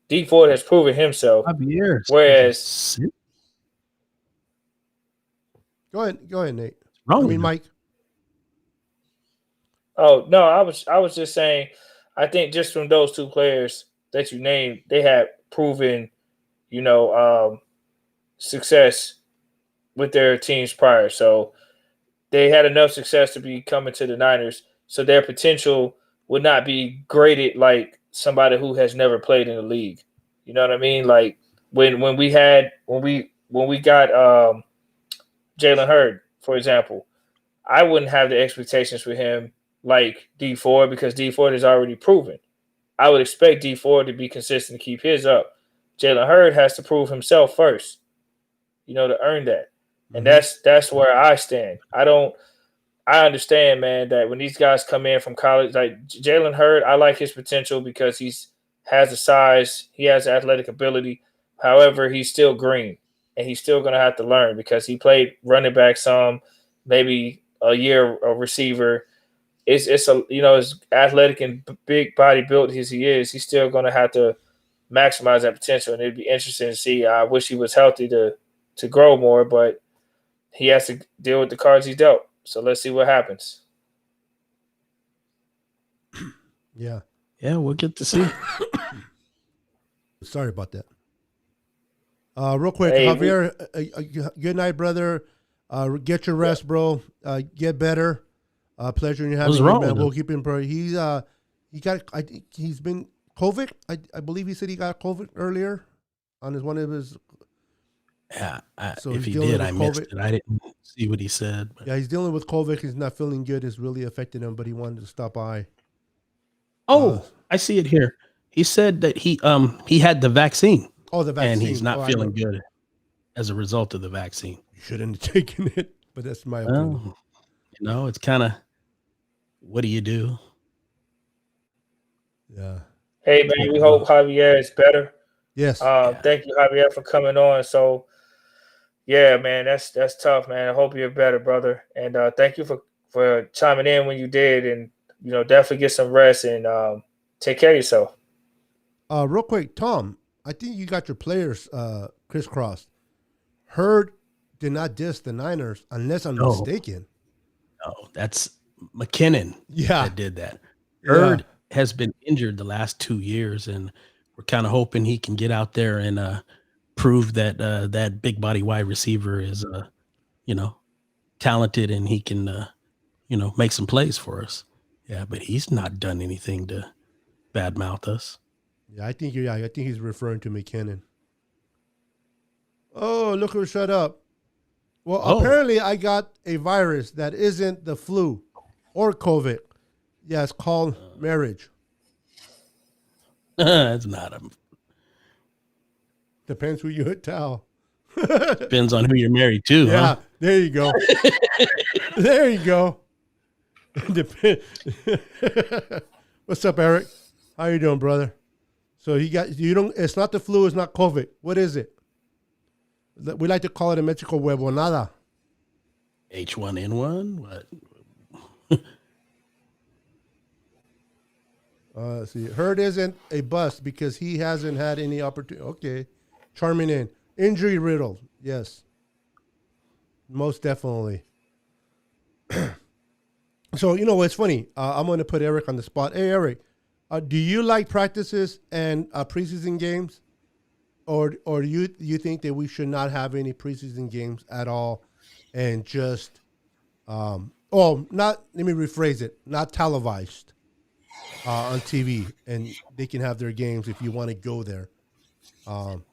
D Ford has proven himself. 5 years. Whereas, go ahead, Nate. Wrong. Mike. Oh no, I was just saying. I think just from those 2 players that you named, they had proven, success with their teams prior. So they had enough success to be coming to the Niners. So their potential would not be graded like somebody who has never played in the league. You know what I mean? Like when we got Jalen Hurd, for example, I wouldn't have the expectations for him like D Ford because D Ford is already proven. I would expect D Ford to be consistent to keep his up. Jalen Hurd has to prove himself first, to earn that. And that's where I stand. I understand, man, that when these guys come in from college, like Jalen Hurd, I like his potential because has the size, he has athletic ability. However, he's still green, and he's still going to have to learn because he played running back some, maybe a year a receiver. It's as athletic and big body built as he is, he's still going to have to maximize that potential, and it'd be interesting to see. I wish he was healthy to grow more, but he has to deal with the cards he dealt. So let's see what happens. Yeah. Yeah, we'll get to see. Sorry about that. Real quick, Hey, Javier, good night, brother. Get your rest, bro. Get better. Pleasure in having you, man. We'll keep him, bro. He's he's been COVID. I believe he said he got COVID earlier on one of his. Yeah, so if he did, I missed it. I didn't see what he said. But. Yeah, he's dealing with COVID. He's not feeling good. It's really affected him, but he wanted to stop by. Oh, I see it here. He said that he had the vaccine. Oh, the vaccine. And he's not feeling good as a result of the vaccine. You shouldn't have taken it, but that's my opinion. It's kind of, what do you do? Yeah. Hey, man, we hope Javier is better. Yes. Thank you, Javier, for coming on. So, yeah, man, that's tough, man. I hope you're better, brother. And thank you for chiming in when you did. And, definitely get some rest and take care of yourself. Real quick, Tom, I think you got your players crisscrossed. Hurd did not diss the Niners, unless I'm mistaken. No, that's McKinnon that did that. Hurd has been injured the last 2 years, and we're kind of hoping he can get out there and prove that that big body wide receiver is, talented, and he can, make some plays for us. Yeah, but he's not done anything to badmouth us. Yeah, I think he's referring to McKinnon. Oh, look who shut up. Well, apparently I got a virus that isn't the flu or COVID. Yeah, it's called marriage. It's not a. Depends who you tell. Depends on who you're married to. Yeah, huh? There you go. There you go. What's up, Eric? How you doing, brother? So it's not the flu, it's not COVID. What is it? We like to call it in Mexico huevonada. H1N1? What? Let's see. Hurd isn't a bust because he hasn't had any opportunity. Okay. Charming in. Injury riddled. Yes. Most definitely. So, it's funny. I'm going to put Eric on the spot. Hey, Eric, do you like practices and preseason games? Or you think that we should not have any preseason games at all and just, let me rephrase it, not televised on TV, and they can have their games if you want to go there.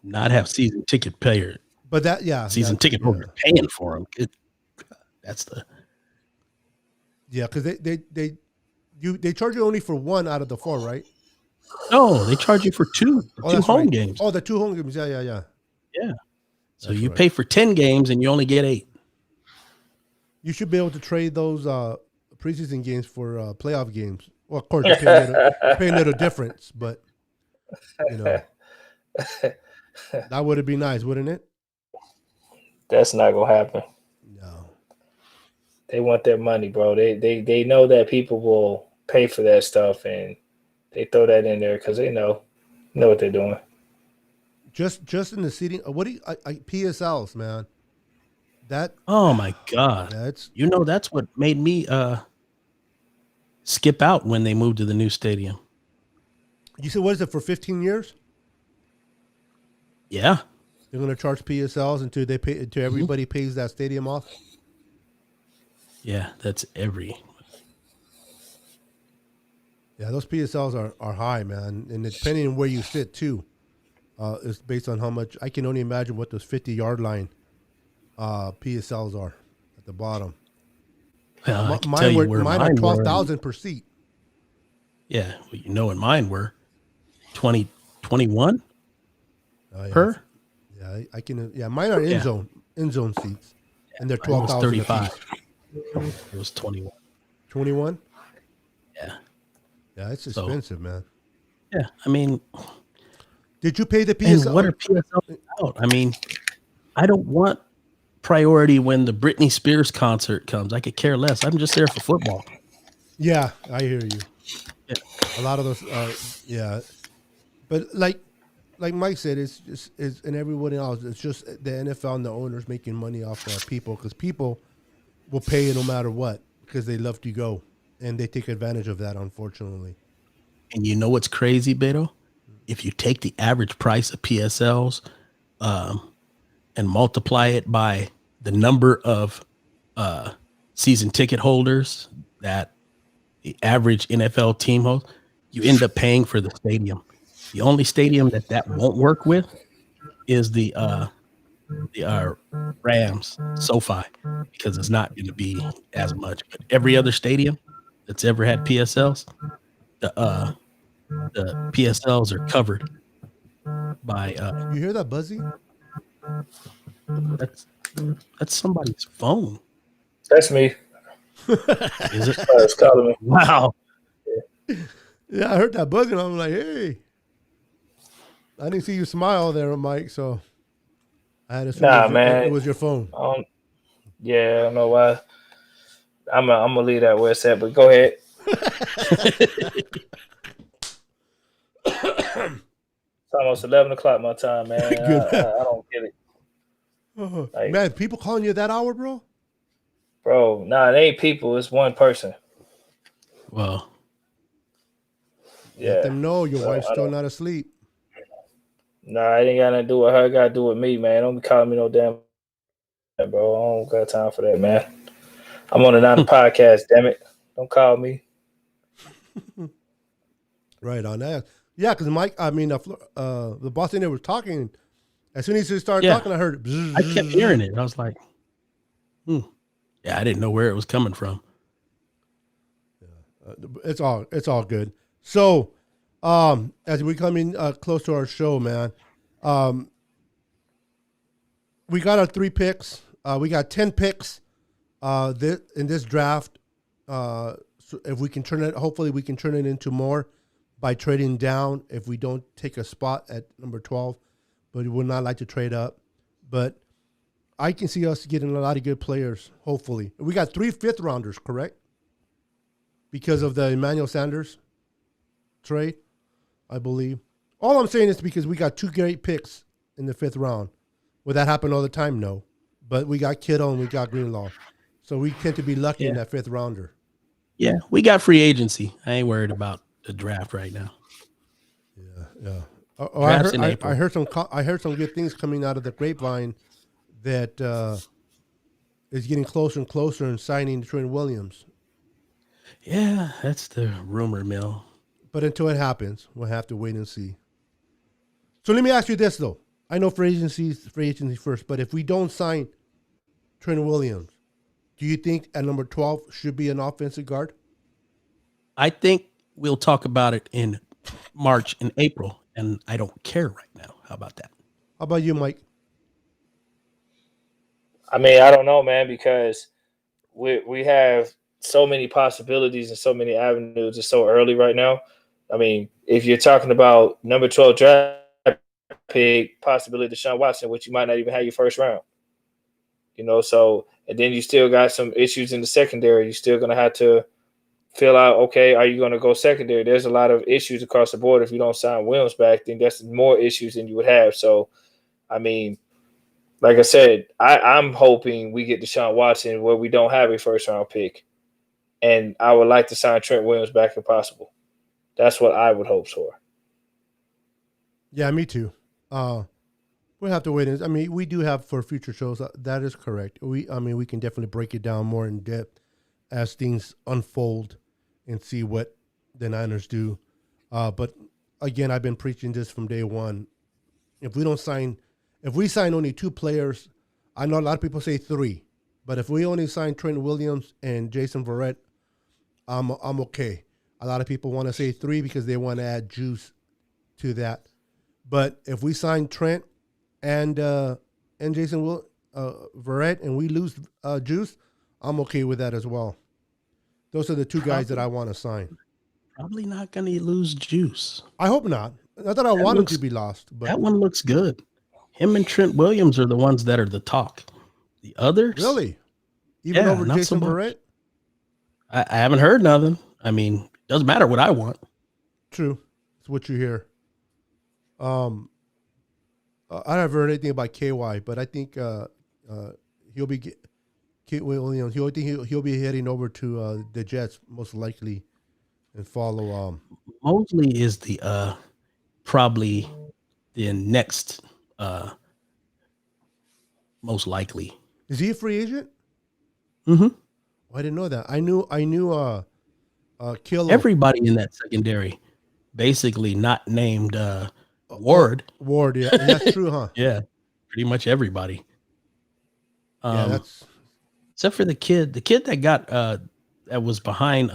Not have season ticket payer. But season ticket holder paying for them. That's the. Yeah, because they charge you only for one out of the four, right? No, they charge you for two home games. Oh, the 2 home games. Yeah. Yeah. So you pay for 10 games and you only get 8. You should be able to trade those preseason games for playoff games. Well, of course, you pay a little difference, but that would be nice, wouldn't it? That's not gonna happen. No. They want their money, bro. They know that people will pay for that stuff, and they throw that in there because they know what they're doing. Just in the seating. What do you PSLs, man? That. Oh my God! That's what made me skip out when they moved to the new stadium. You said, what is it, for 15 years? Yeah. They're going to charge PSLs until everybody pays that stadium off? Yeah, that's every. Yeah, those PSLs are high, man, and depending on where you sit too, it's based on how much. I can only imagine what those 50-yard line PSLs are at the bottom. Well, I can tell Mine you were where mine are mine were. 12,000 per seat. Yeah, well, you know, and mine were 20, 21 Oh yeah, per. yeah. I can. Yeah, mine are Yeah, in zone seats, and they're mine was 12,000 a 35. piece. It was 21. 21. Yeah. Yeah, it's So expensive, man. yeah, I mean, Did you pay the and PSL? what are PSL about? I mean, I don't want priority when the Britney Spears concert comes. I could care less. I'm just there for football. Yeah, I hear you. Yeah. A lot of those. Yeah, but like Mike said, it's just it's and everyone else. It's just the NFL and the owners making money off people because people will pay you no matter what because they love to go and they take advantage of that. Unfortunately, And you know what's crazy, Beto? If you take the average price of PSLs and multiply it by the number of season ticket holders that the average NFL team holds, you end up paying for the stadium. The only stadium that won't work with is the Rams SoFi because it's not going to be as much. But every other stadium that's ever had PSLs, the uh, the PSLs are covered by you hear that buzzing? that's that's somebody's phone. That's me. Is it? It's calling me. Wow. Yeah, I heard that buzzing. I'm like, hey, I didn't see you smile there, Mike. So I had to assume Nah, it man. was your phone. Yeah, I don't know why. I'm gonna leave that where it's at, but go ahead. It's almost 11 o'clock my time, man. Good. I don't get it, like, Man, people calling you that hour, bro? bro. Nah, it ain't people. It's one person. Well, Let Yeah, them know your so wife's I still don't. not asleep. Nah, it ain't got nothing to do with her. It got to do with me, man. Don't be calling me no damn, bro. I don't got time for that, man. I'm on another podcast. Damn it! Don't call me. Right on that. Yeah, because Mike, I mean, the boss in there was talking. As soon as he started yeah, talking, I heard. I kept hearing it. I was like, yeah, I didn't know where it was coming from. It's all good. So, as we come in close to our show, man, we got our 3 picks. We got 10 picks in this draft. So if we can turn it, hopefully we can turn it into more by trading down if we don't take a spot at number 12, but we would not like to trade up. But I can see us getting a lot of good players, hopefully. We got 3 fifth-rounders, correct? Because of the Emmanuel Sanders trade, I believe. All I'm saying is because we got 2 great picks in the 5th round. Would that happen all the time? No. But we got Kittle and we got Greenlaw. So we tend to be lucky in Yeah. that 5th rounder. Yeah, we got free agency. I ain't worried about the draft right now. Yeah. Drafts in April. I heard some good things coming out of the grapevine that is getting closer and closer in signing Trent Williams. Yeah, that's the rumor mill. But until it happens, we'll have to wait and see. So let me ask you this though. I know free agency first, but if we don't sign Trent Williams, do you think at number 12 should be an offensive guard? I think we'll talk about it in March and April, and I don't care right now. How about that? How about you, Mike? I mean, I don't know, man, because we have so many possibilities and so many avenues. It's so early right now. I mean, if you're talking about number 12 draft pick, possibility Deshaun Watson, which you might not even have your first round. So and then you still got some issues in the secondary. You're still gonna have to fill out, okay, are you gonna go secondary? There's a lot of issues across the board. If you don't sign Williams back, then that's more issues than you would have. So I mean, like I said, I'm hoping we get Deshaun Watson where we don't have a first round pick. And I would like to sign Trent Williams back if possible. That's what I would hope for. Yeah, me too. We'll have to wait. I mean, we do have for future shows. That is correct. We can definitely break it down more in depth as things unfold and see what the Niners do. But again, I've been preaching this from day one. If we sign only 2 players, I know a lot of people say 3, but if we only sign Trent Williams and Jason Verrett, I'm okay. A lot of people want to say 3 because they want to add juice to that. But if we sign Trent and Jason Verrett and we lose Juice, I'm okay with that as well. Those are the 2 guys that I want to sign. Probably not going to lose Juice. I hope not. Not that I want him to be lost, but that one looks good. Him and Trent Williams are the ones that are the talk. The others, really, even over Jason Verrett. I haven't heard nothing. I mean, it doesn't matter what I want. True, it's what you hear. I haven't heard anything about KY, but I think he'll be Kate Williams. He'll be heading over to the Jets most likely, and follow. Mosley is the probably the next most likely. Is he a free agent? Mm-hmm. Oh, I didn't know that. I knew Killo. Everybody in that secondary, basically not named Ward. Ward, yeah, that's true, huh? Yeah, pretty much everybody. Yeah, that's except for the kid that got that was behind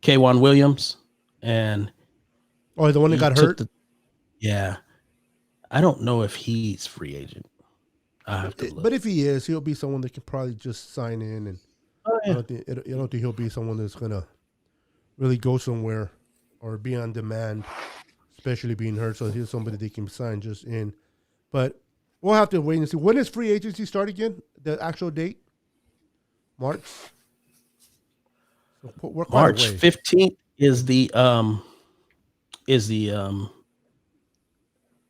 K'Wan Williams, and the one that got hurt. Yeah, I don't know if he's free agent. I have to look. But if he is, he'll be someone that can probably just sign in, and I don't think he'll be someone that's gonna really go somewhere or be on demand, especially being hurt. So he's somebody they can sign just in. But we'll have to wait and see. When does free agency start again? The actual date? March. So we're March 15th is the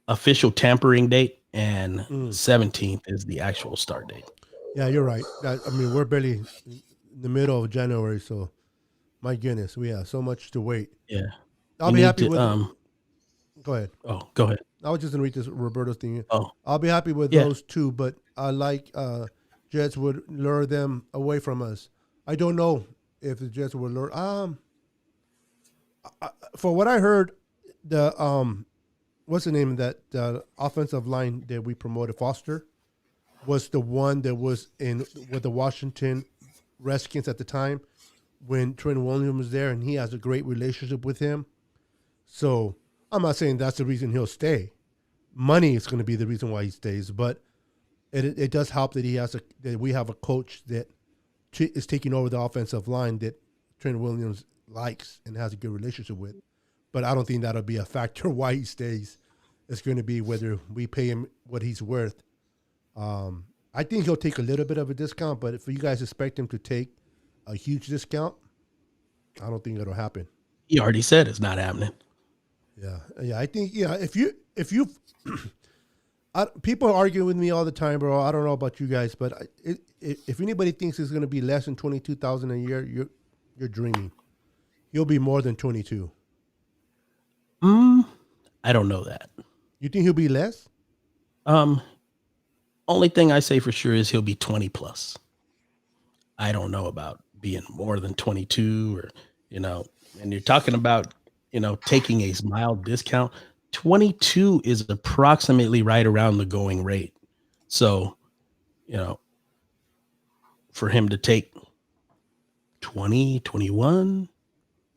official tampering date, and 17th is the actual start date. Yeah, you're right. I mean, we're barely in the middle of January, so my goodness, we have so much to wait. Yeah, I'll be happy with. Go ahead. Oh, go ahead. I was just gonna read this Roberto thing. Oh, I'll be happy with those 2, but I like Jets would lure them away from us. I don't know if the Jets would lure. For what I heard, the what's the name of that offensive line that we promoted, Foster, was the one that was in with the Washington Redskins at the time when Trent Williams was there, and he has a great relationship with him. So I'm not saying that's the reason he'll stay. Money is going to be the reason why he stays, but it does help that that we have a coach that is taking over the offensive line that Trent Williams likes and has a good relationship with. But I don't think that'll be a factor why he stays. It's going to be whether we pay him what he's worth. I think he'll take a little bit of a discount, but if you guys expect him to take a huge discount, I don't think it'll happen. He already said it's not happening. Yeah. I think if you people argue with me all the time, bro. I don't know about you guys, but if anybody thinks it's going to be less than $22,000 a year, you're dreaming. He'll be more than 22. I don't know that. You think he'll be less? Only thing I say for sure is he'll be 20 plus. I don't know about being more than 22 or, and you're talking about, taking a mild discount. 22 is approximately right around the going rate. So, for him to take 20, 21,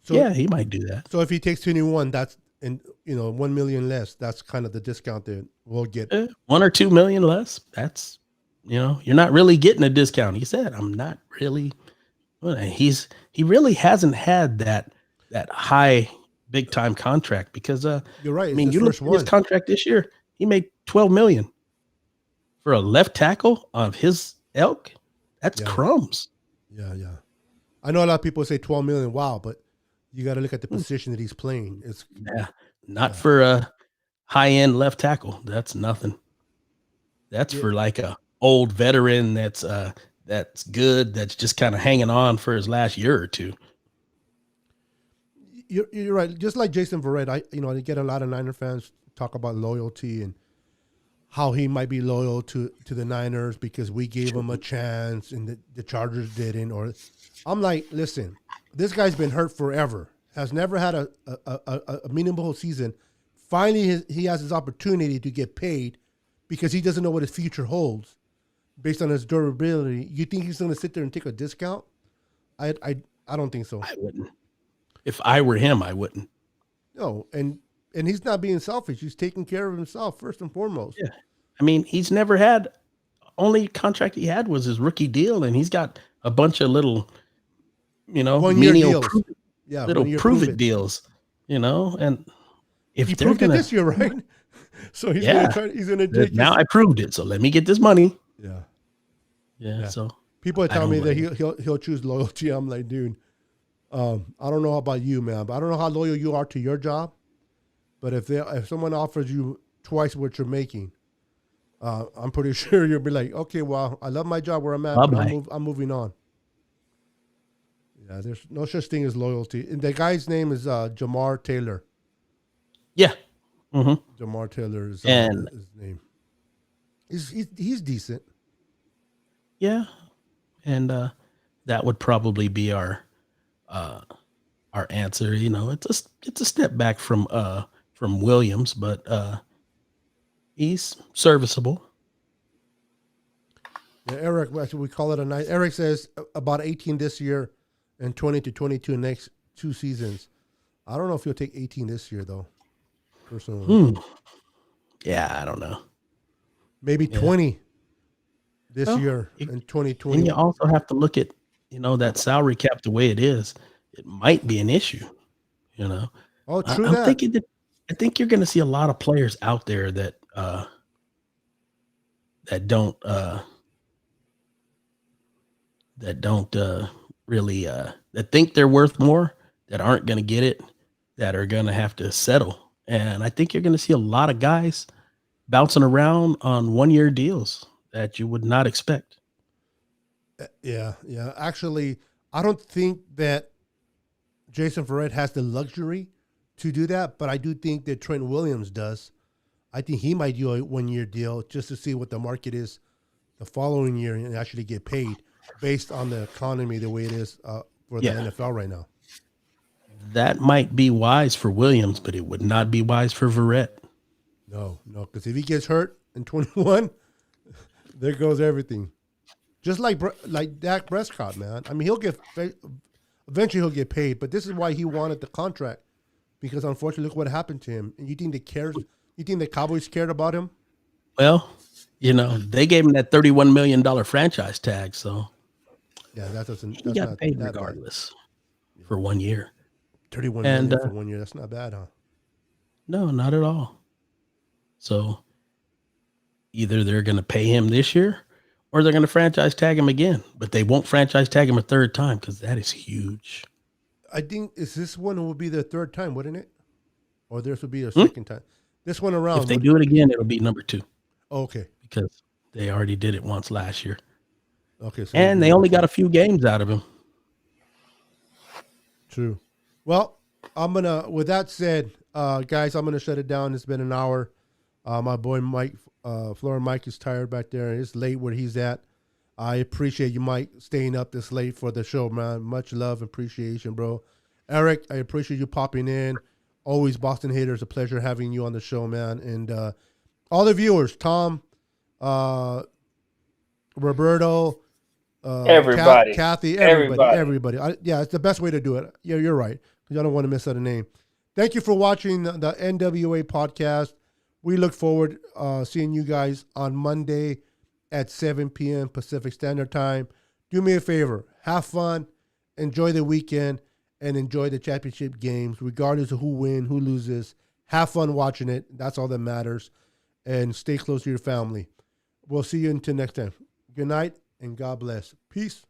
so, yeah, he might do that. So if he takes 21, that's, and 1 million less, that's kind of the discount that we'll get. 1 or 2 million less. That's, you're not really getting a discount. He said, I'm not really. He really hasn't had that high big time contract because you're right. I mean, you look at his contract this year. He made $12 million for a left tackle of his ilk. That's crumbs. Yeah. I know a lot of people say 12 million. Wow, but you got to look at the position that he's playing. It's not for a high end left tackle. That's nothing. That's for like a old veteran that's good. That's just kind of hanging on for his last year or two. You're right. Just like Jason Verrett, I get a lot of Niner fans talk about loyalty and how he might be loyal to the Niners because we gave him a chance and the Chargers didn't. Or I'm like, listen, this guy's been hurt forever. has never had a meaningful season. Finally, he has his opportunity to get paid because he doesn't know what his future holds based on his durability. You think he's going to sit there and take a discount? I don't think so. I wouldn't. If I were him, I wouldn't. No, and he's not being selfish. He's taking care of himself first and foremost. Yeah. I mean, he's never had, only contract he had was his rookie deal, and he's got a bunch of little, 1 year menial deals. little prove it deals, and if he they're proved gonna, it this year, right? So he's gonna take now I proved it, so let me get this money. Yeah. So people are telling me that he'll choose loyalty. I'm like, dude, I don't know about you, man, but I don't know how loyal you are to your job. But if someone offers you twice what you're making, I'm pretty sure you'll be like, okay, well, I love my job where I'm at, but I'm moving on. Yeah, there's no such thing as loyalty. And the guy's name is Jamar Taylor. Yeah. Mm-hmm. Jamar Taylor is his name. He's decent. Yeah, and that would probably be our answer. It's a step back from Williams, but he's serviceable. Yeah, Eric, we call it a night. Eric says about 18 this year and 20 to 22 next 2 seasons. I don't know if he'll take 18 this year though. Personally, yeah, I don't know. Maybe 20 this year in 2020. And you also have to look at that salary cap the way it is. It might be an issue. Oh, true. I think you're going to see a lot of players out there that don't really that think they're worth more, that aren't going to get it, that are going to have to settle. And I think you're going to see a lot of guys bouncing around on 1-year deals that you would not expect. Yeah. Actually, I don't think that Jason Verrett has the luxury to do that, but I do think that Trent Williams does. I think he might do a 1-year deal just to see what the market is the following year and actually get paid based on the economy the way it is for the NFL right now. That might be wise for Williams, but it would not be wise for Verrett. No, because if he gets hurt in 21, there goes everything. Just like Dak Prescott, man. I mean, eventually he'll get paid, but this is why he wanted the contract, because unfortunately, look what happened to him. And you think the Cowboys cared about him? Well, they gave him that $31 million franchise tag, so yeah, he got paid regardless for 1 year. $31 million for 1 year. That's not bad, huh? No, not at all. So either they're going to pay him this year or they're going to franchise tag him again, but they won't franchise tag him a third time because that is huge. I think this one will be the third time, wouldn't it? Or this will be a second time. This one around. If they do it again, it'll be number 2. Okay. Because they already did it once last year. Okay. So and they only got a few games out of him. True. Well, with that said, guys, I'm going to shut it down. It's been an hour. My boy Mike, Florida Mike is tired back there. It's late where he's at. I appreciate you, Mike, staying up this late for the show, man. Much love and appreciation, bro. Eric, I appreciate you popping in. Always Boston Haters, a pleasure having you on the show, man. And all the viewers, Tom, Roberto, everybody, Kathy, everybody. It's the best way to do it. Yeah, you're right. Because I don't want to miss out a name. Thank you for watching the N.W.A. podcast. We look forward seeing you guys on Monday at 7 p.m. Pacific Standard Time. Do me a favor. Have fun. Enjoy the weekend. And enjoy the championship games, regardless of who wins, who loses. Have fun watching it. That's all that matters. And stay close to your family. We'll see you until next time. Good night, and God bless. Peace.